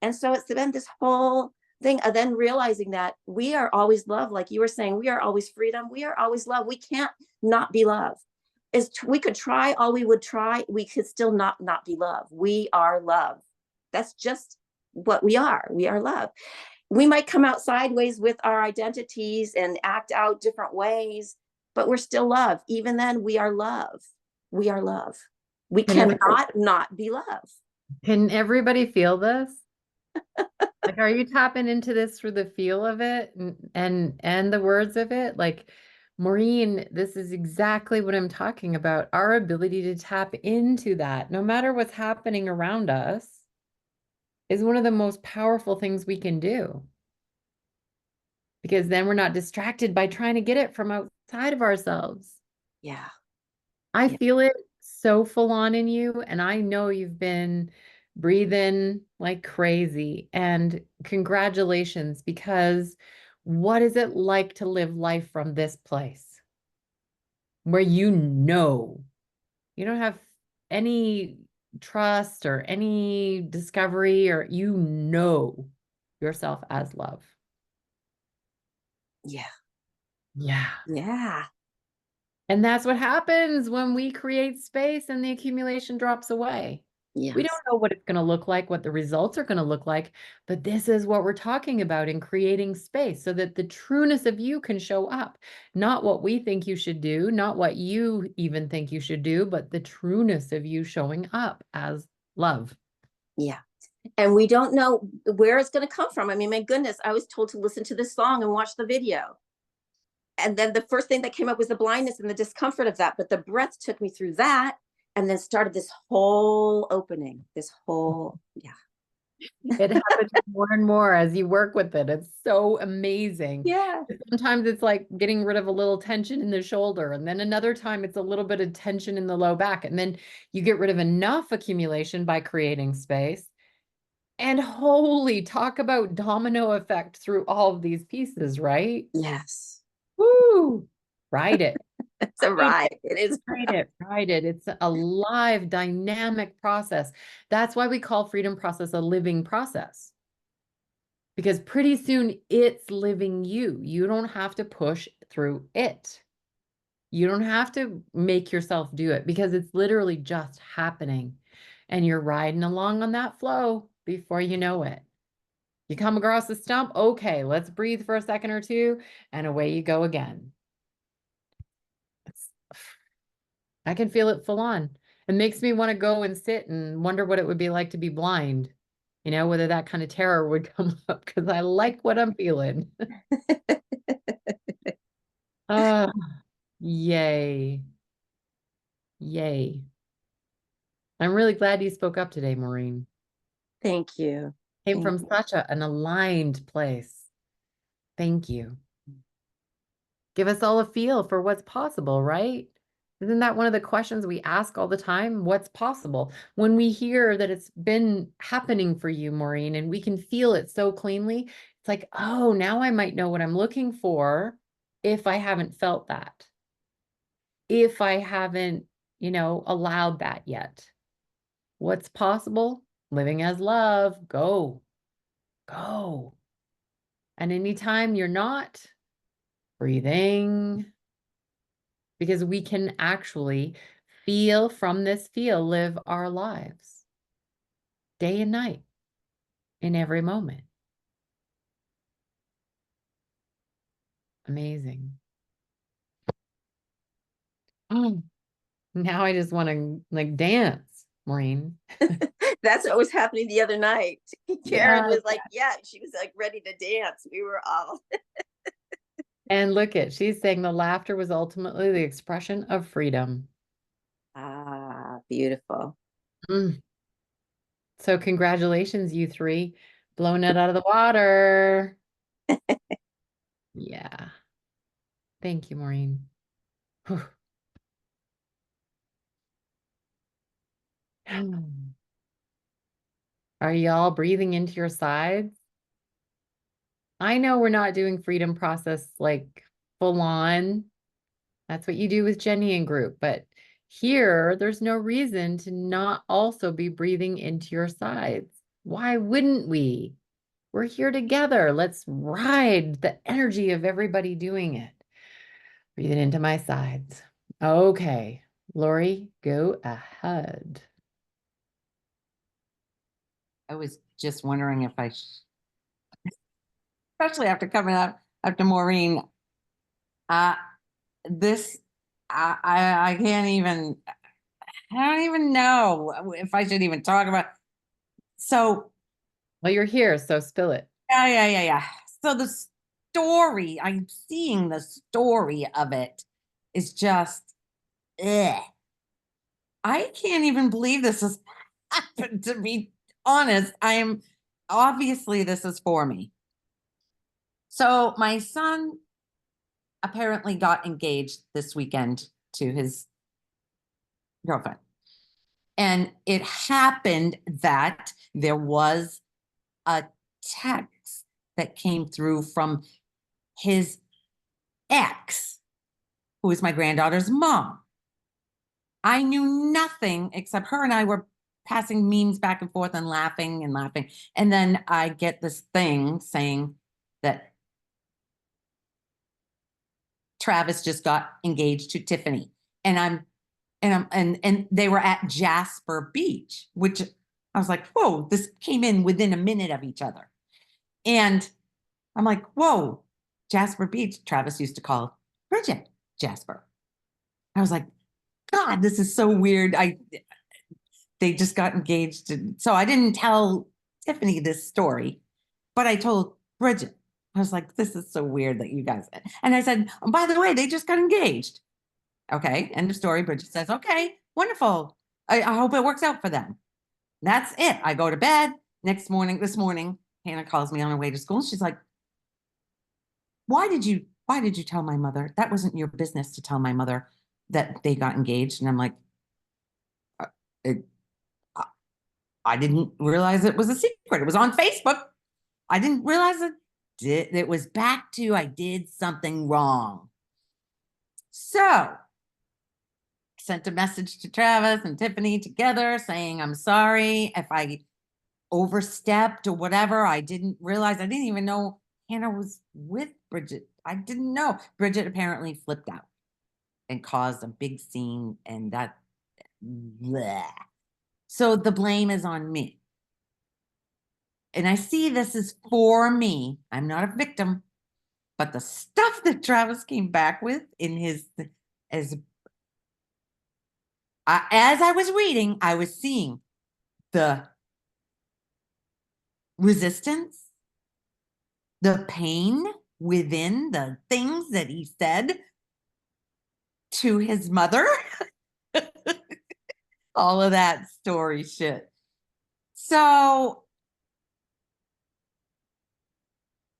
And so it's been this whole thing of then realizing that we are always love. Like you were saying, we are always freedom. We are always love. We can't not be love. We could try all we would try. We could still not be love. We are love. That's just what we are. We are love. We might come out sideways with our identities and act out different ways, but we're still love. Even then, we are love. We are love. We cannot not be love. Can everybody feel this? Like, are you tapping into this for the feel of it and the words of it? Like, Maureen, this is exactly what I'm talking about. Our ability to tap into that, no matter what's happening around us, is one of the most powerful things we can do. Because then we're not distracted by trying to get it from outside of ourselves. Yeah. I feel it so full on in you, and I know you've been breathing like crazy. And congratulations, because what is it like to live life from this place where you don't have any trust or any discovery, or you know yourself as love? Yeah. Yeah. Yeah. And that's what happens when we create space and the accumulation drops away. Yes. We don't know what it's going to look like, what the results are going to look like, but this is what we're talking about in creating space so that the trueness of you can show up. Not what we think you should do, not what you even think you should do, but the trueness of you showing up as love. Yeah. And we don't know where it's going to come from. I mean, my goodness, I was told to listen to this song and watch the video. And then the first thing that came up was the blindness and the discomfort of that. But the breath took me through that and then started this whole opening, yeah. It happens more and more as you work with it. It's so amazing. Yeah. Sometimes it's like getting rid of a little tension in the shoulder, and then another time it's a little bit of tension in the low back, and then you get rid of enough accumulation by creating space. And holy, talk about domino effect through all of these pieces, right? Yes. Woo! Ride it. It's a ride. It is. Ride it. It's a live, dynamic process. That's why we call Freedom Process a living process. Because pretty soon it's living you. You don't have to push through it. You don't have to make yourself do it because it's literally just happening. And you're riding along on that flow before you know it. You come across a stump, okay, let's breathe for a second or two, and away you go again. I can feel it full on. It makes me want to go and sit and wonder what it would be like to be blind. You know, whether that kind of terror would come up because I like what I'm feeling. Ah, yay. Yay. I'm really glad you spoke up today, Maureen. Thank you. Came Thank from you. such an aligned place. Thank you. Give us all a feel for what's possible, right? Isn't that one of the questions we ask all the time? What's possible? When we hear that it's been happening for you, Maureen, and we can feel it so cleanly, it's like, oh, now I might know what I'm looking for if I haven't felt that. If I haven't, allowed that yet. What's possible? Living as love. Go. Go. And anytime you're not, breathing. Because we can actually feel from this feel, live our lives day and night in every moment. Amazing. Oh, now I just want to like dance, Maureen. That's what was happening the other night. Karen Yeah. was like, yeah, she was like ready to dance. We were all. And look at, she's saying the laughter was ultimately the expression of freedom. Ah, beautiful. Mm. So congratulations, you three, blowing it out of the water. Yeah. Thank you, Maureen. Whew. Are y'all breathing into your sides? I know we're not doing freedom process like full on. That's what you do with Jenny and group, but here there's no reason to not also be breathing into your sides. Why wouldn't we? We're here together. Let's ride the energy of everybody doing it. Breathing into my sides. Okay, Lori, go ahead. I was just wondering if especially after coming up after Maureen, this, I can't even, I don't even know if I should even talk about. So, Well, you're here, so spill it. yeah. So the story, I'm seeing the story of it is just, I can't even believe this has happened, to be honest. Obviously this is for me. So my son apparently got engaged this weekend to his girlfriend. And it happened that there was a text that came through from his ex, who is my granddaughter's mom. I knew nothing except her and I were passing memes back and forth and laughing and laughing. And then I get this thing saying that Travis just got engaged to Tiffany. And they were at Jasper Beach, which I was like, whoa, this came in within a minute of each other. And I'm like, whoa, Jasper Beach. Travis used to call Bridget Jasper. I was like, God, this is so weird. they just got engaged. And so I didn't tell Tiffany this story, but I told Bridget. I was like, this is so weird that you guys, and I said, oh, by the way, they just got engaged. Okay, end of story. Bridget says, okay, wonderful. I hope it works out for them. That's it. I go to bed. This morning, Hannah calls me on her way to school. She's like, why did you tell my mother? That wasn't your business to tell my mother that they got engaged. And I'm like, "Uh, it, I didn't realize it was a secret. It was on Facebook. I didn't realize it was back to I did something wrong. So I sent a message to Travis and Tiffany together saying, I'm sorry if I overstepped or whatever. I didn't realize, I didn't even know Hannah was with Bridget. I didn't know. Bridget apparently flipped out and caused a big scene, and that, bleh. So the blame is on me. And I see this is for me. I'm not a victim, but the stuff that Travis came back with in his, as I was reading, I was seeing the resistance, the pain within the things that he said to his mother. All of that story shit. So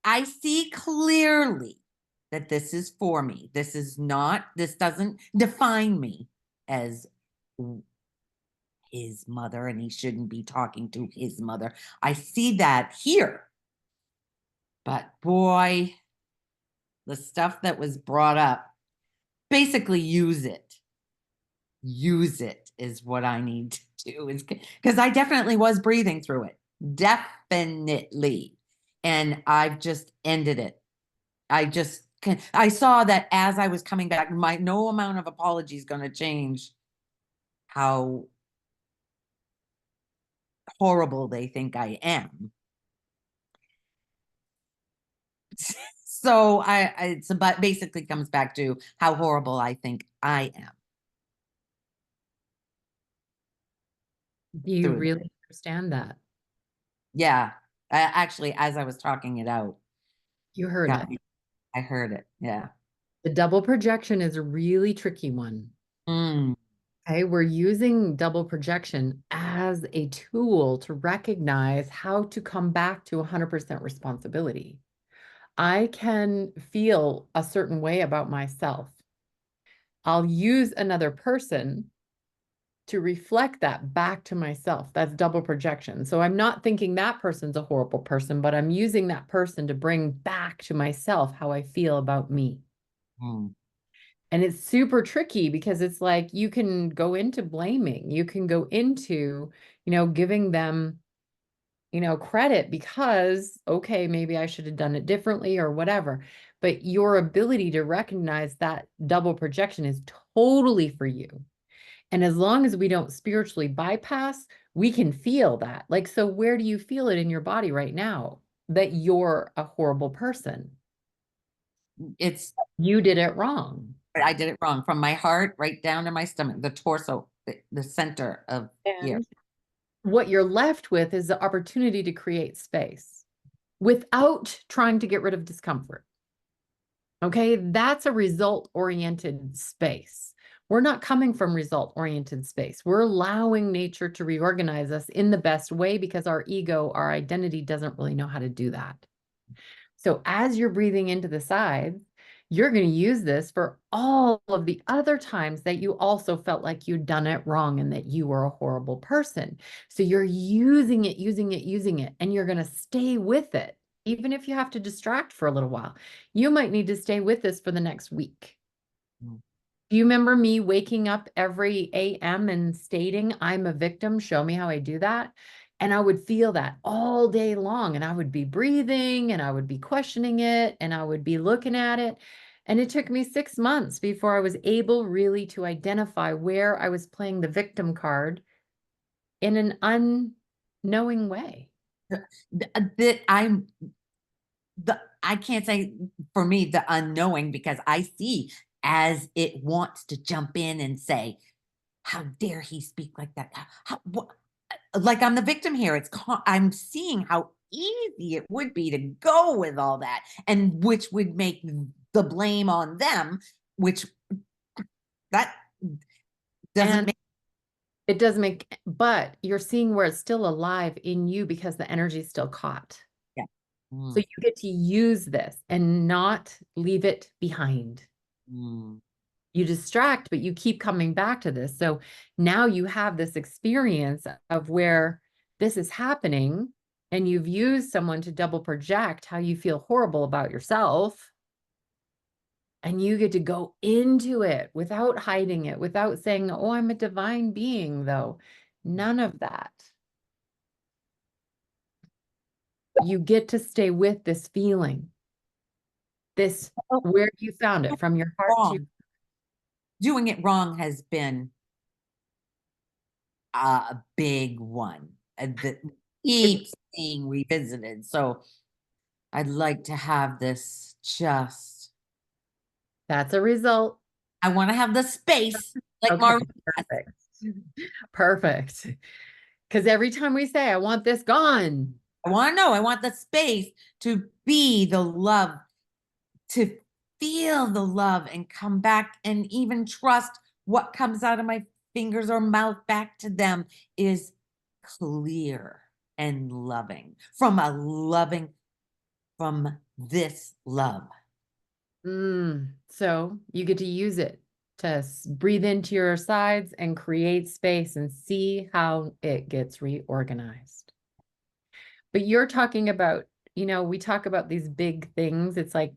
I see clearly that this is for me. This doesn't define me as his mother, and he shouldn't be talking to his mother. I see that here. But boy, the stuff that was brought up, basically use it. Use it is what I need to do, is because I definitely was breathing through it. Definitely. And I've just ended it. I saw that as I was coming back, no amount of apology is going to change how horrible they think I am. So but basically comes back to how horrible I think I am. Do you Through it. really understand that? Yeah. Actually, as I was talking it out, You heard yeah, it. I heard it. Yeah. The double projection is a really tricky one. Mm. Okay, we're using double projection as a tool to recognize how to come back to 100% responsibility. I can feel a certain way about myself. I'll use another person to reflect that back to myself. That's double projection. So I'm not thinking that person's a horrible person, but I'm using that person to bring back to myself how I feel about me. Mm. And it's super tricky because it's like you can go into blaming, you can go into, giving them, credit because, okay, maybe I should have done it differently or whatever. But your ability to recognize that double projection is totally for you. And as long as we don't spiritually bypass, we can feel that. Like, so where do you feel it in your body right now that you're a horrible person? You did it wrong. I did it wrong, from my heart right down to my stomach, the torso, the center of here. And what you're left with is the opportunity to create space without trying to get rid of discomfort. Okay, that's a result-oriented space. We're not coming from result-oriented space. We're allowing nature to reorganize us in the best way because our ego, our identity doesn't really know how to do that. So as you're breathing into the sides, you're going to use this for all of the other times that you also felt like you'd done it wrong and that you were a horrible person. So you're using it, and you're going to stay with it. Even if you have to distract for a little while, you might need to stay with this for the next week. Mm. Do you remember me waking up every AM and stating, I'm a victim, show me how I do that? And I would feel that all day long, and I would be breathing and I would be questioning it and I would be looking at it. And it took me 6 months before I was able really to identify where I was playing the victim card in an unknowing way. I can't say for me the unknowing, because I see as it wants to jump in and say, how dare he speak like that? What? Like I'm the victim here. I'm seeing how easy it would be to go with all that, and which would make the blame on them, which that doesn't And make. it does make, but you're seeing where it's still alive in you because the energy is still caught. Yeah. So you get to use this and not leave it behind. Mm. You distract, but you keep coming back to this. So now you have this experience of where this is happening, and you've used someone to double project how you feel horrible about yourself. And you get to go into it without hiding it, without saying, oh, I'm a divine being, though. None of that. You get to stay with this feeling, this where you found it, from your heart to your. Wrong. Doing it wrong has been a big one that keeps being revisited. So I'd like to have this just, That's a result. I want to have the space like Okay, Marie. perfect. Perfect. Because every time we say, I want this gone. I want to know, I want the space to be the love, to feel the love and come back and even trust what comes out of my fingers or mouth back to them is clear and loving from from this love. So you get to use it to breathe into your sides and create space and see how it gets reorganized. But you're talking about, we talk about these big things. It's like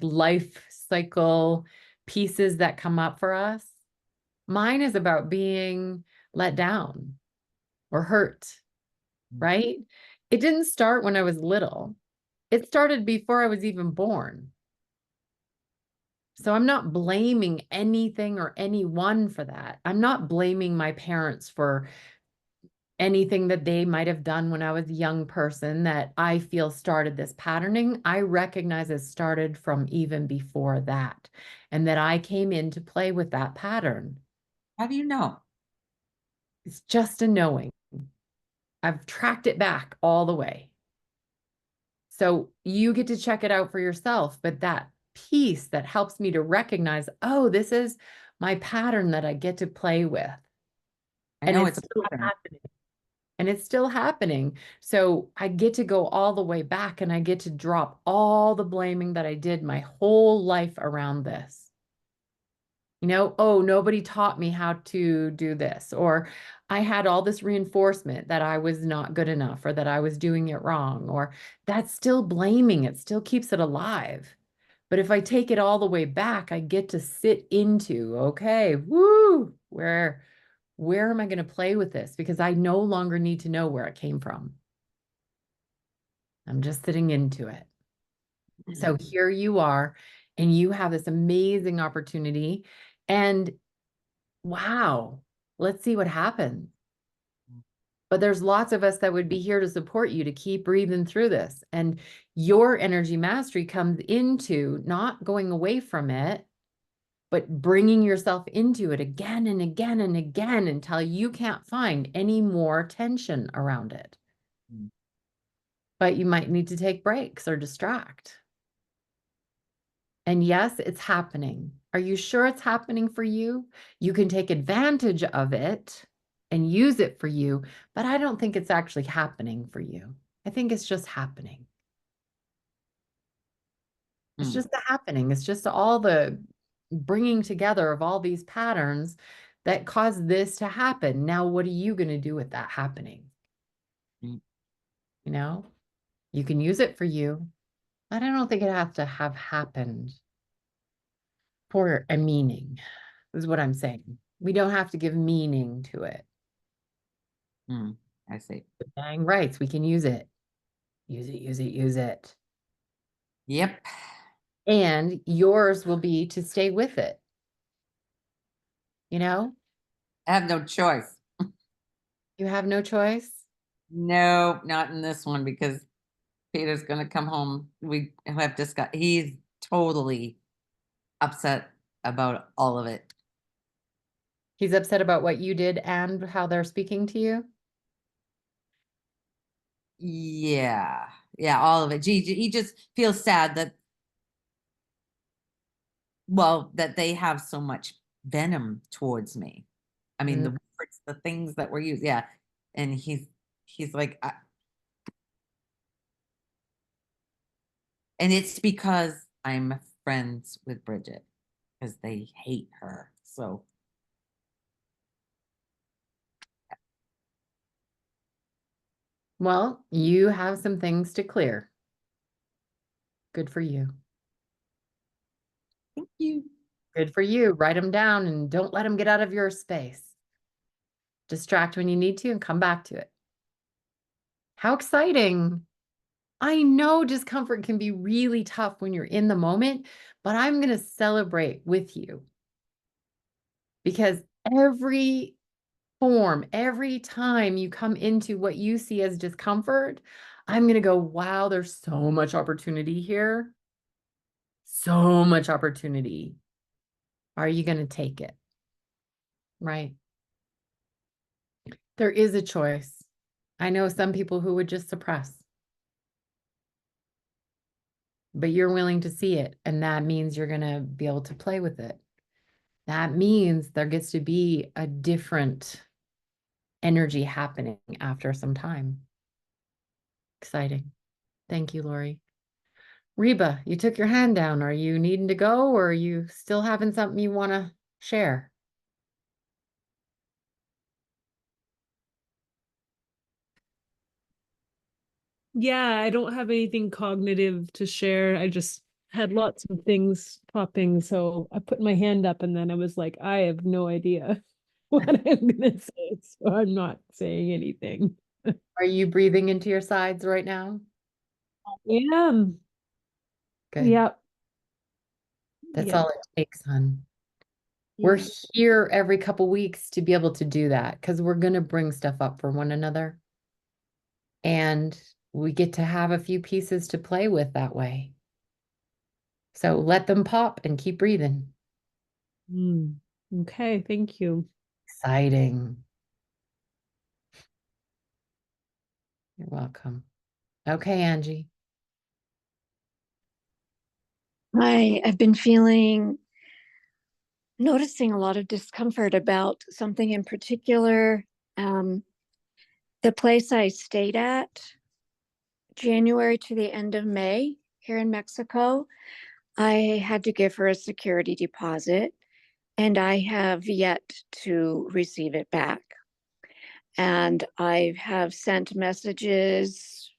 life cycle pieces that come up for us. Mine is about being let down or hurt, right? It didn't start when I was little. It started before I was even born. So I'm not blaming anything or anyone for that. I'm not blaming my parents for anything that they might have done when I was a young person that I feel started this patterning. I recognize it started from even before that, and that I came in to play with that pattern. How do you know? It's just a knowing. I've tracked it back all the way. So you get to check it out for yourself, but that piece that helps me to recognize, oh, this is my pattern that I get to play with. I know it's it's a still pattern. happening. And it's still happening. So I get to go all the way back, and I get to drop all the blaming that I did my whole life around this. Oh, nobody taught me how to do this, or I had all this reinforcement that I was not good enough, or that I was doing it wrong, or that's still blaming. It still keeps it alive. But if I take it all the way back, I get to sit into, okay, woo, where am I going to play with this? Because I no longer need to know where it came from. I'm just sitting into it. So here you are, and you have this amazing opportunity. And wow, let's see what happens. But there's lots of us that would be here to support you to keep breathing through this. And your energy mastery comes into not going away from it, but bringing yourself into it again and again and again until you can't find any more tension around it. But you might need to take breaks or distract. And yes, it's happening. Are you sure it's happening for you? You can take advantage of it and use it for you, but I don't think it's actually happening for you. I think it's just happening. It's just the happening. It's just all the bringing together of all these patterns that cause this to happen. Now, what are you going to do with that happening? You can use it for you, but I don't think it has to have happened for a meaning, is what I'm saying. We don't have to give meaning to it. I see. But dang rights, we can use it. Use it, use it, use it. Yep. And yours will be to stay with it. I have no choice. You have no choice. No, not in this one, because Peter's going to come home. We have discussed, he's totally upset about all of it. He's upset about what you did and how they're speaking to you? Yeah, yeah, all of it. He just feels sad that, well, that they have so much venom towards me. I mean, the words, the things that were used, yeah. And he's like, and it's because I'm friends with Bridget, because they hate her. So Well, you have some things to clear. Good for you. thank you. Good for you. Write them down and don't let them get out of your space. Distract when you need to and come back to it. How exciting. I know discomfort can be really tough when you're in the moment, but I'm going to celebrate with you because every form, every time you come into what you see as discomfort, I'm going to go, wow, there's so much opportunity here. So much opportunity. Are you going to take it? Right. There is a choice. I know some people who would just suppress, but you're willing to see it. And that means you're going to be able to play with it. That means there gets to be a different energy happening after some time. Exciting. Thank you, Lori. Reba, you took your hand down. Are you needing to go or are you still having something you want to share? Yeah, I don't have anything cognitive to share. I just had lots of things popping. So I put my hand up and then I was like, I have no idea what I'm gonna say. So I'm not saying anything. Are you breathing into your sides right now? Yeah. Good. Yep. That's Yep. all it takes, hon. We're Yeah. here every couple weeks to be able to do that because we're going to bring stuff up for one another. And we get to have a few pieces to play with that way. So let them pop and keep breathing. Mm. Okay, thank you. Exciting. You're welcome. Okay, Angie. I've been noticing a lot of discomfort about something in particular. Um, the place I stayed at, January to the end of May here in Mexico, I had to give her a security deposit, and I have yet to receive it back. And I have sent messages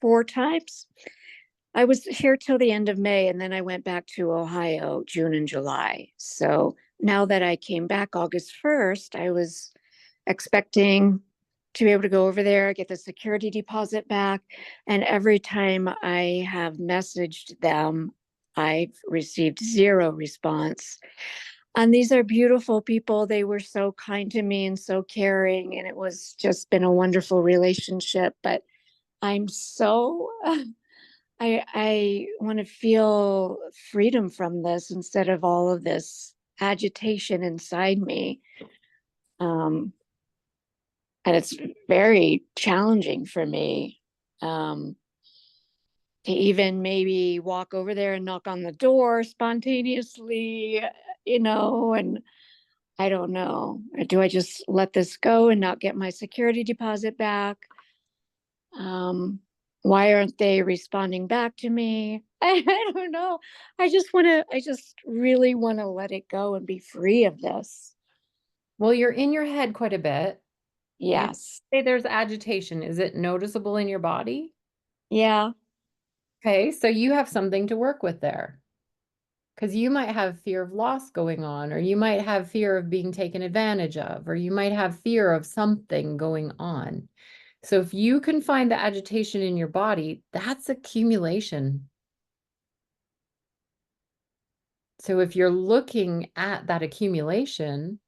4 times. I was here till the end of May, and then I went back to Ohio June and July. So now that I came back August 1st, I was expecting to be able to go over there, get the security deposit back. And every time I have messaged them, I've received zero response. And these are beautiful people. They were so kind to me and so caring. And it was just been a wonderful relationship. But I'm so I want to feel freedom from this instead of all of this agitation inside me. And it's very challenging for me to even maybe walk over there and knock on the door spontaneously, and I don't know. Do I just let this go and not get my security deposit back? Why aren't they responding back to me? I don't know. I just really want to let it go and be free of this. Well, you're in your head quite a bit. You Yes. say there's agitation. Is it noticeable in your body? Yeah. Okay, so you have something to work with there. Because you might have fear of loss going on, or you might have fear of being taken advantage of, or you might have fear of something going on. So if you can find the agitation in your body, that's accumulation. So if you're looking at that accumulation,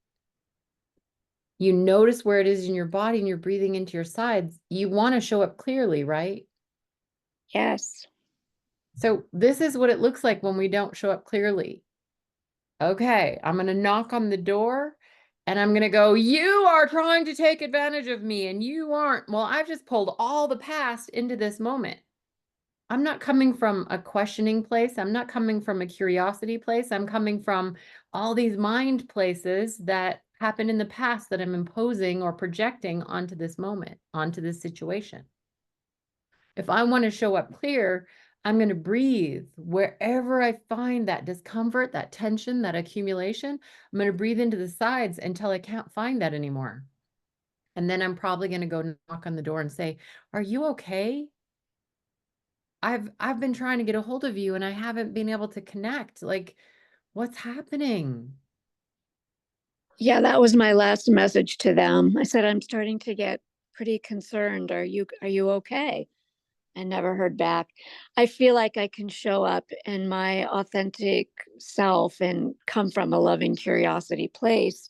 you notice where it is in your body and you're breathing into your sides, you want to show up clearly, right? Yes. So this is what it looks like when we don't show up clearly. Okay, I'm going to knock on the door And I'm going to go, you are trying to take advantage of me and you aren't. Well, I've just pulled all the past into this moment. I'm not coming from a questioning place. I'm not coming from a curiosity place. I'm coming from all these mind places that happened in the past that I'm imposing or projecting onto this moment, onto this situation. If I want to show up clear, I'm going to breathe wherever I find that discomfort, that tension, that accumulation. I'm going to breathe into the sides until I can't find that anymore. And then I'm probably going to go knock on the door and say, are you okay? I've been trying to get a hold of you and I haven't been able to connect. Like, what's happening? Yeah, that was my last message to them. I said, I'm starting to get pretty concerned. Are you okay? I never heard back. I feel like I can show up in my authentic self and come from a loving curiosity place,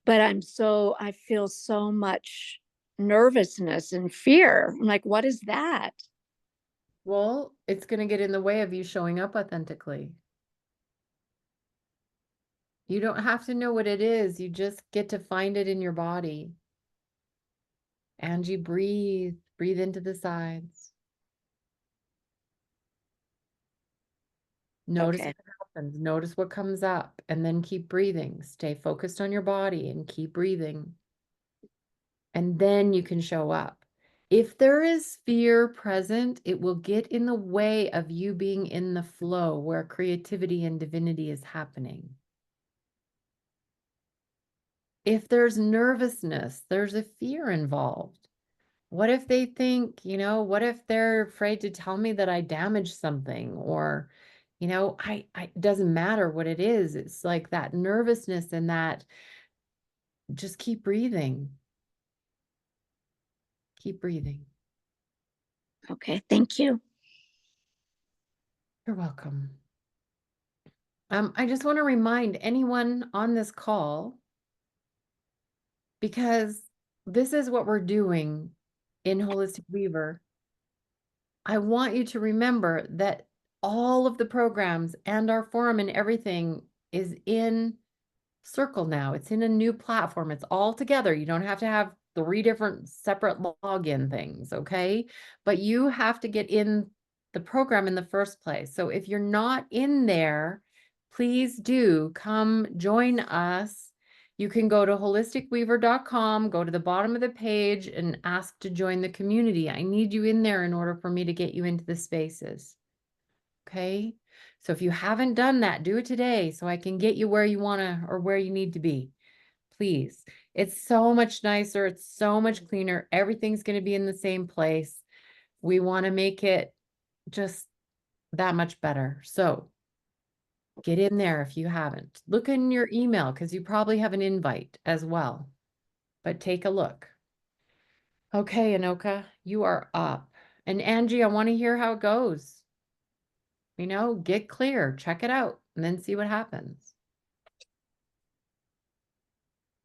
but I feel so much nervousness and fear. I'm like, what is that? Well, it's going to get in the way of you showing up authentically. You don't have to know what it is. You just get to find it in your body. Angie, breathe. Breathe into the sides. Notice Okay. what happens. Notice what comes up and then keep breathing. Stay focused on your body and keep breathing. And then you can show up. If there is fear present, it will get in the way of you being in the flow where creativity and divinity is happening. If there's nervousness, there's a fear involved. What if they think, what if they're afraid to tell me that I damaged something or, it doesn't matter what it is. It's like that nervousness and that just keep breathing. Keep breathing. Okay. Thank you. You're welcome. I just want to remind anyone on this call, because this is what we're doing in Holistic Weaver. I want you to remember that all of the programs and our forum and everything is in Circle now. It's in a new platform. It's all together. You don't have to have 3 different separate login things, okay? But you have to get in the program in the first place. So if you're not in there, please do come join us. You can go to holisticweaver.com, go to the bottom of the page and ask to join the community. I need you in there in order for me to get you into the spaces. Okay? So if you haven't done that, do it today so I can get you where you want to or where you need to be. Please. It's so much nicer. It's so much cleaner. Everything's going to be in the same place. We want to make it just that much better. So get in there if you haven't. Look in your email because you probably have an invite as well. But take a look. Okay, Anoka, you are up. And Angie, I want to hear how it goes. Get clear, check it out, and then see what happens.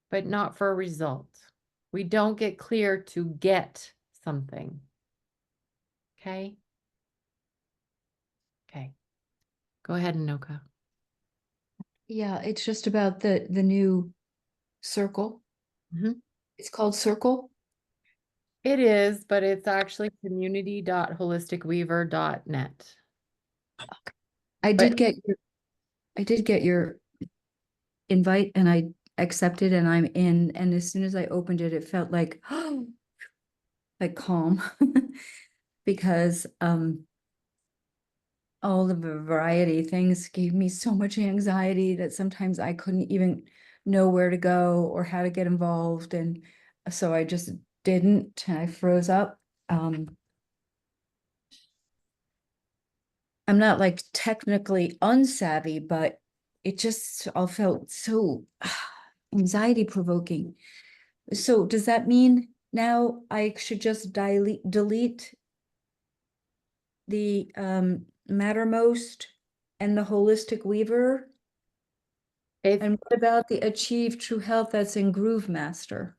But not for a result. We don't get clear to get something. Okay? Okay. Go ahead, Anoka. Yeah, it's just about the new circle. Mhm. It's called Circle. It is, but it's actually community.holisticweaver.net. I But- did get your invite and I accepted and I'm in. And as soon as I opened it, it felt like calm because all the variety of things gave me so much anxiety that sometimes I couldn't even know where to go or how to get involved. And so I just didn't, and I froze up. I'm not like technically unsavvy, but it just all felt so anxiety provoking. So does that mean now I should just delete the Mattermost and the Holistic Weaver? It's And what about the Achieve True Health that's in Groove Master?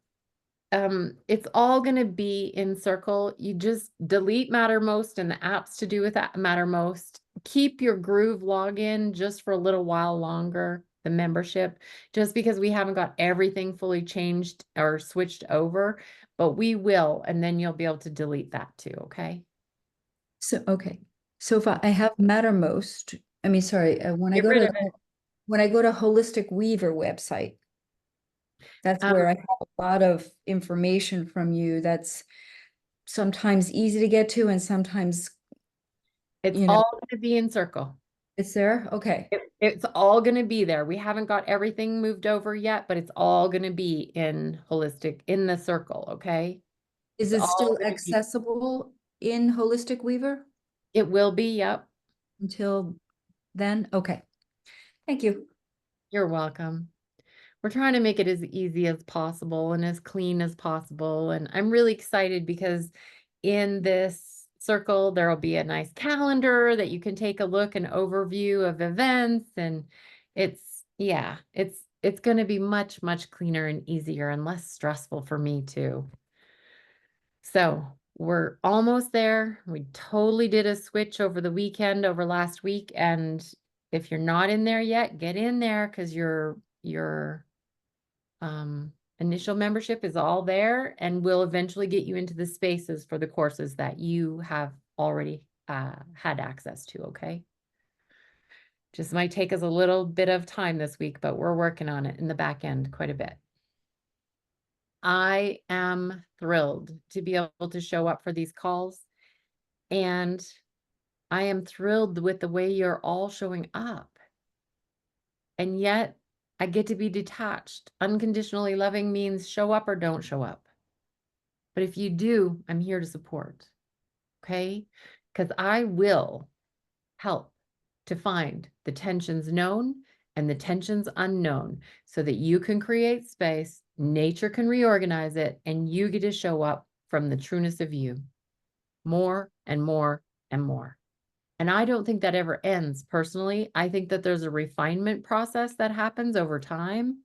it's all going to be in Circle. You just delete Mattermost and the apps to do with that Mattermost. Keep your Groove login just for a little while longer. the membership, just because we haven't got everything fully changed or switched over, but we will, and then you'll be able to delete that too, okay? So, okay. So if I have Mattermost, I mean, sorry, when I Get go rid to, of it. when I go to Holistic Weaver website, that's Um, where I have a lot of information from you that's sometimes easy to get to and sometimes, It's you know, all gonna be in Circle. it's there. Okay. It's all gonna be there. We haven't got everything moved over yet, but it's all gonna be in Holistic, in the Circle, okay? Is It's it still all gonna be- accessible in Holistic Weaver It will be, yep. until then? Okay. Thank you. You're welcome. We're trying to make it as easy as possible and as clean as possible. And I'm really excited because in this Circle, there'll be a nice calendar that you can take a look and overview of events. And yeah, it's going to be much, much cleaner and easier and less stressful for me too. So we're almost there. We totally did a switch over the weekend, over last week. And if you're not in there yet, get in there because your initial membership is all there, and we'll eventually get you into the spaces for the courses that you have already had access to, okay? Just might take us a little bit of time this week, but we're working on it in the back end quite a bit. I am thrilled to be able to show up for these calls, and I am thrilled with the way you're all showing up. And yet I get to be detached. Unconditionally loving means show up or don't show up. But if you do, I'm here to support. Okay? Because I will help to find the tensions known and the tensions unknown so that you can create space, nature can reorganize it, and you get to show up from the trueness of you more and more and more. And I don't think that ever ends personally. I think that there's a refinement process that happens over time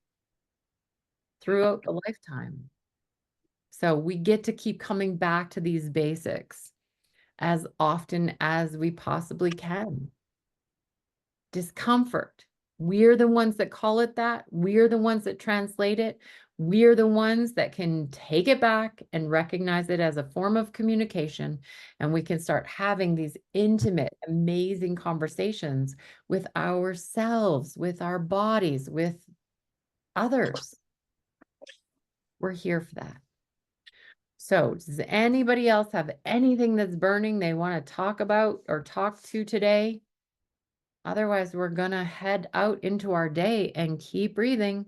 throughout the lifetime. So we get to keep coming back to these basics as often as we possibly can. Discomfort. We're the ones that call it that. We're the ones that translate it. We're the ones that can take it back and recognize it as a form of communication. And we can start having these intimate, amazing conversations with ourselves, with our bodies, with others. We're here for that. So does anybody else have anything that's burning they want to talk about or talk to today? Otherwise, we're going to head out into our day and keep breathing.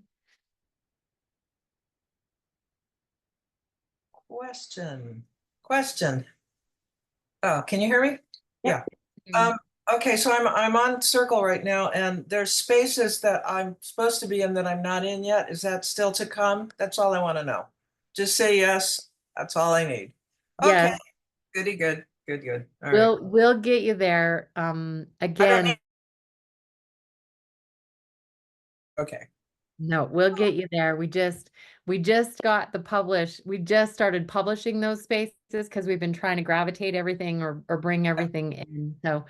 Question. Oh, can you hear me? Yeah. Okay, so I'm on Circle right now, and there's spaces that I'm supposed to be in that I'm not in yet. Is that still to come? That's all I want to know. Just say yes. That's all I need. Okay. Yes. Goody, good. All right. We'll get you there. Again, Okay. no, we'll get you there. We just got we just started publishing those spaces because we've been trying to gravitate everything or bring everything in. So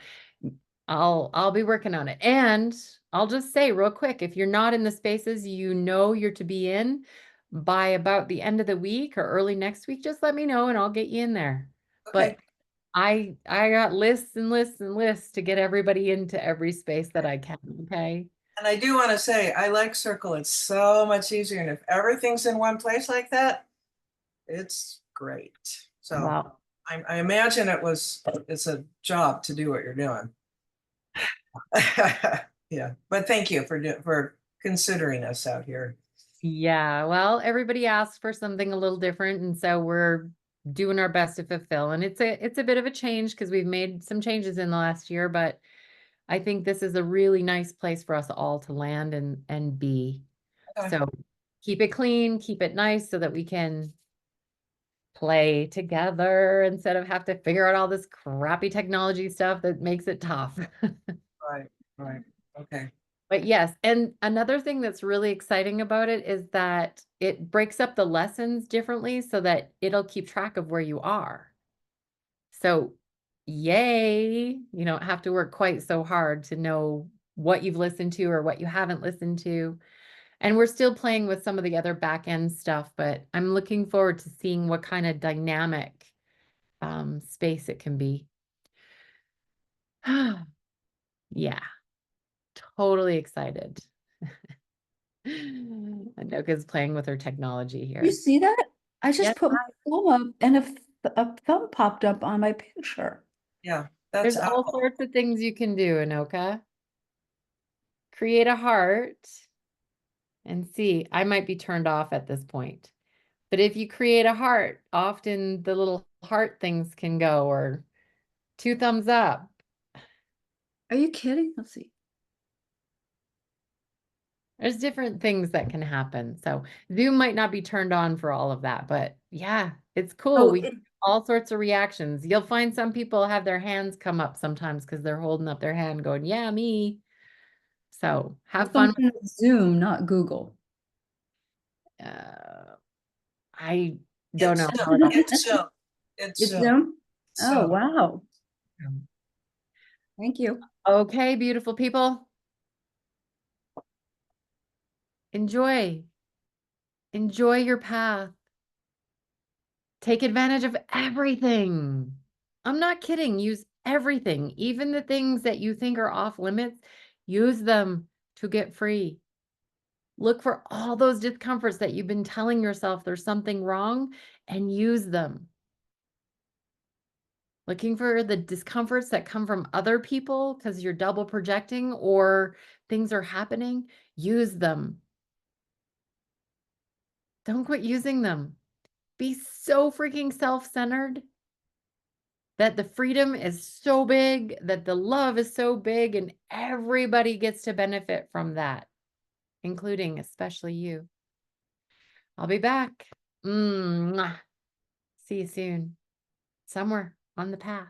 I'll be working on it. And I'll just say real quick, if you're not in the spaces you know you're to be in by about the end of the week or early next week, just let me know and I'll get you in there. Okay. But I got lists and lists and lists to get everybody into every space that I can, okay? And I do want to say, I like Circle. It's so much easier. And if everything's in one place like that, it's great. So Wow. I imagine it's a job to do what you're doing. Yeah, but thank you for considering us out here. Yeah, well, everybody asks for something a little different, and so we're doing our best to fulfill. And it's a bit of a change because we've made some changes in the last year, but I think this is a really nice place for us all to land and be. Okay. So keep it clean, keep it nice so that we can play together instead of have to figure out all this crappy technology stuff that makes it tough. Right. Okay. But yes, and another thing that's really exciting about it is that it breaks up the lessons differently so that it'll keep track of where you are. So yay, you don't have to work quite so hard to know what you've listened to or what you haven't listened to. And we're still playing with some of the other back end stuff, but I'm looking forward to seeing what kind of dynamic space it can be. Yeah, totally excited. Anoka's playing with her technology here. You see that? I just Yes, put my thumb up and a thumb popped up on my picture. Yeah, There's that's all Apple. sorts of things you can do, Anoka. Create a heart and see. I might be turned off at this point. But if you create a heart, often the little heart things can go, or 2 thumbs up. Are you kidding? Let's see. There's different things that can happen. So Zoom might not be turned on for all of that, but yeah, it's cool. Oh, We it- get all sorts of reactions. You'll find some people have their hands come up sometimes because they're holding up their hand going, yeah, me. So have fun. Something with Zoom, not Google. I don't know how it all. It's Zoom. It's It's Zoom. Zoom? Oh, So, wow. Thank you. Okay, beautiful people. Enjoy. Enjoy your path. Take advantage of everything. I'm not kidding. Use everything, even the things that you think are off limits, use them to get free. Look for all those discomforts that you've been telling yourself there's something wrong and use them. Looking for the discomforts that come from other people because you're double projecting or things are happening, use them. Don't quit using them. Be so freaking self-centered that the freedom is so big, that the love is so big, and everybody gets to benefit from that, including especially you. I'll be back. Mwah. See you soon, somewhere on the path.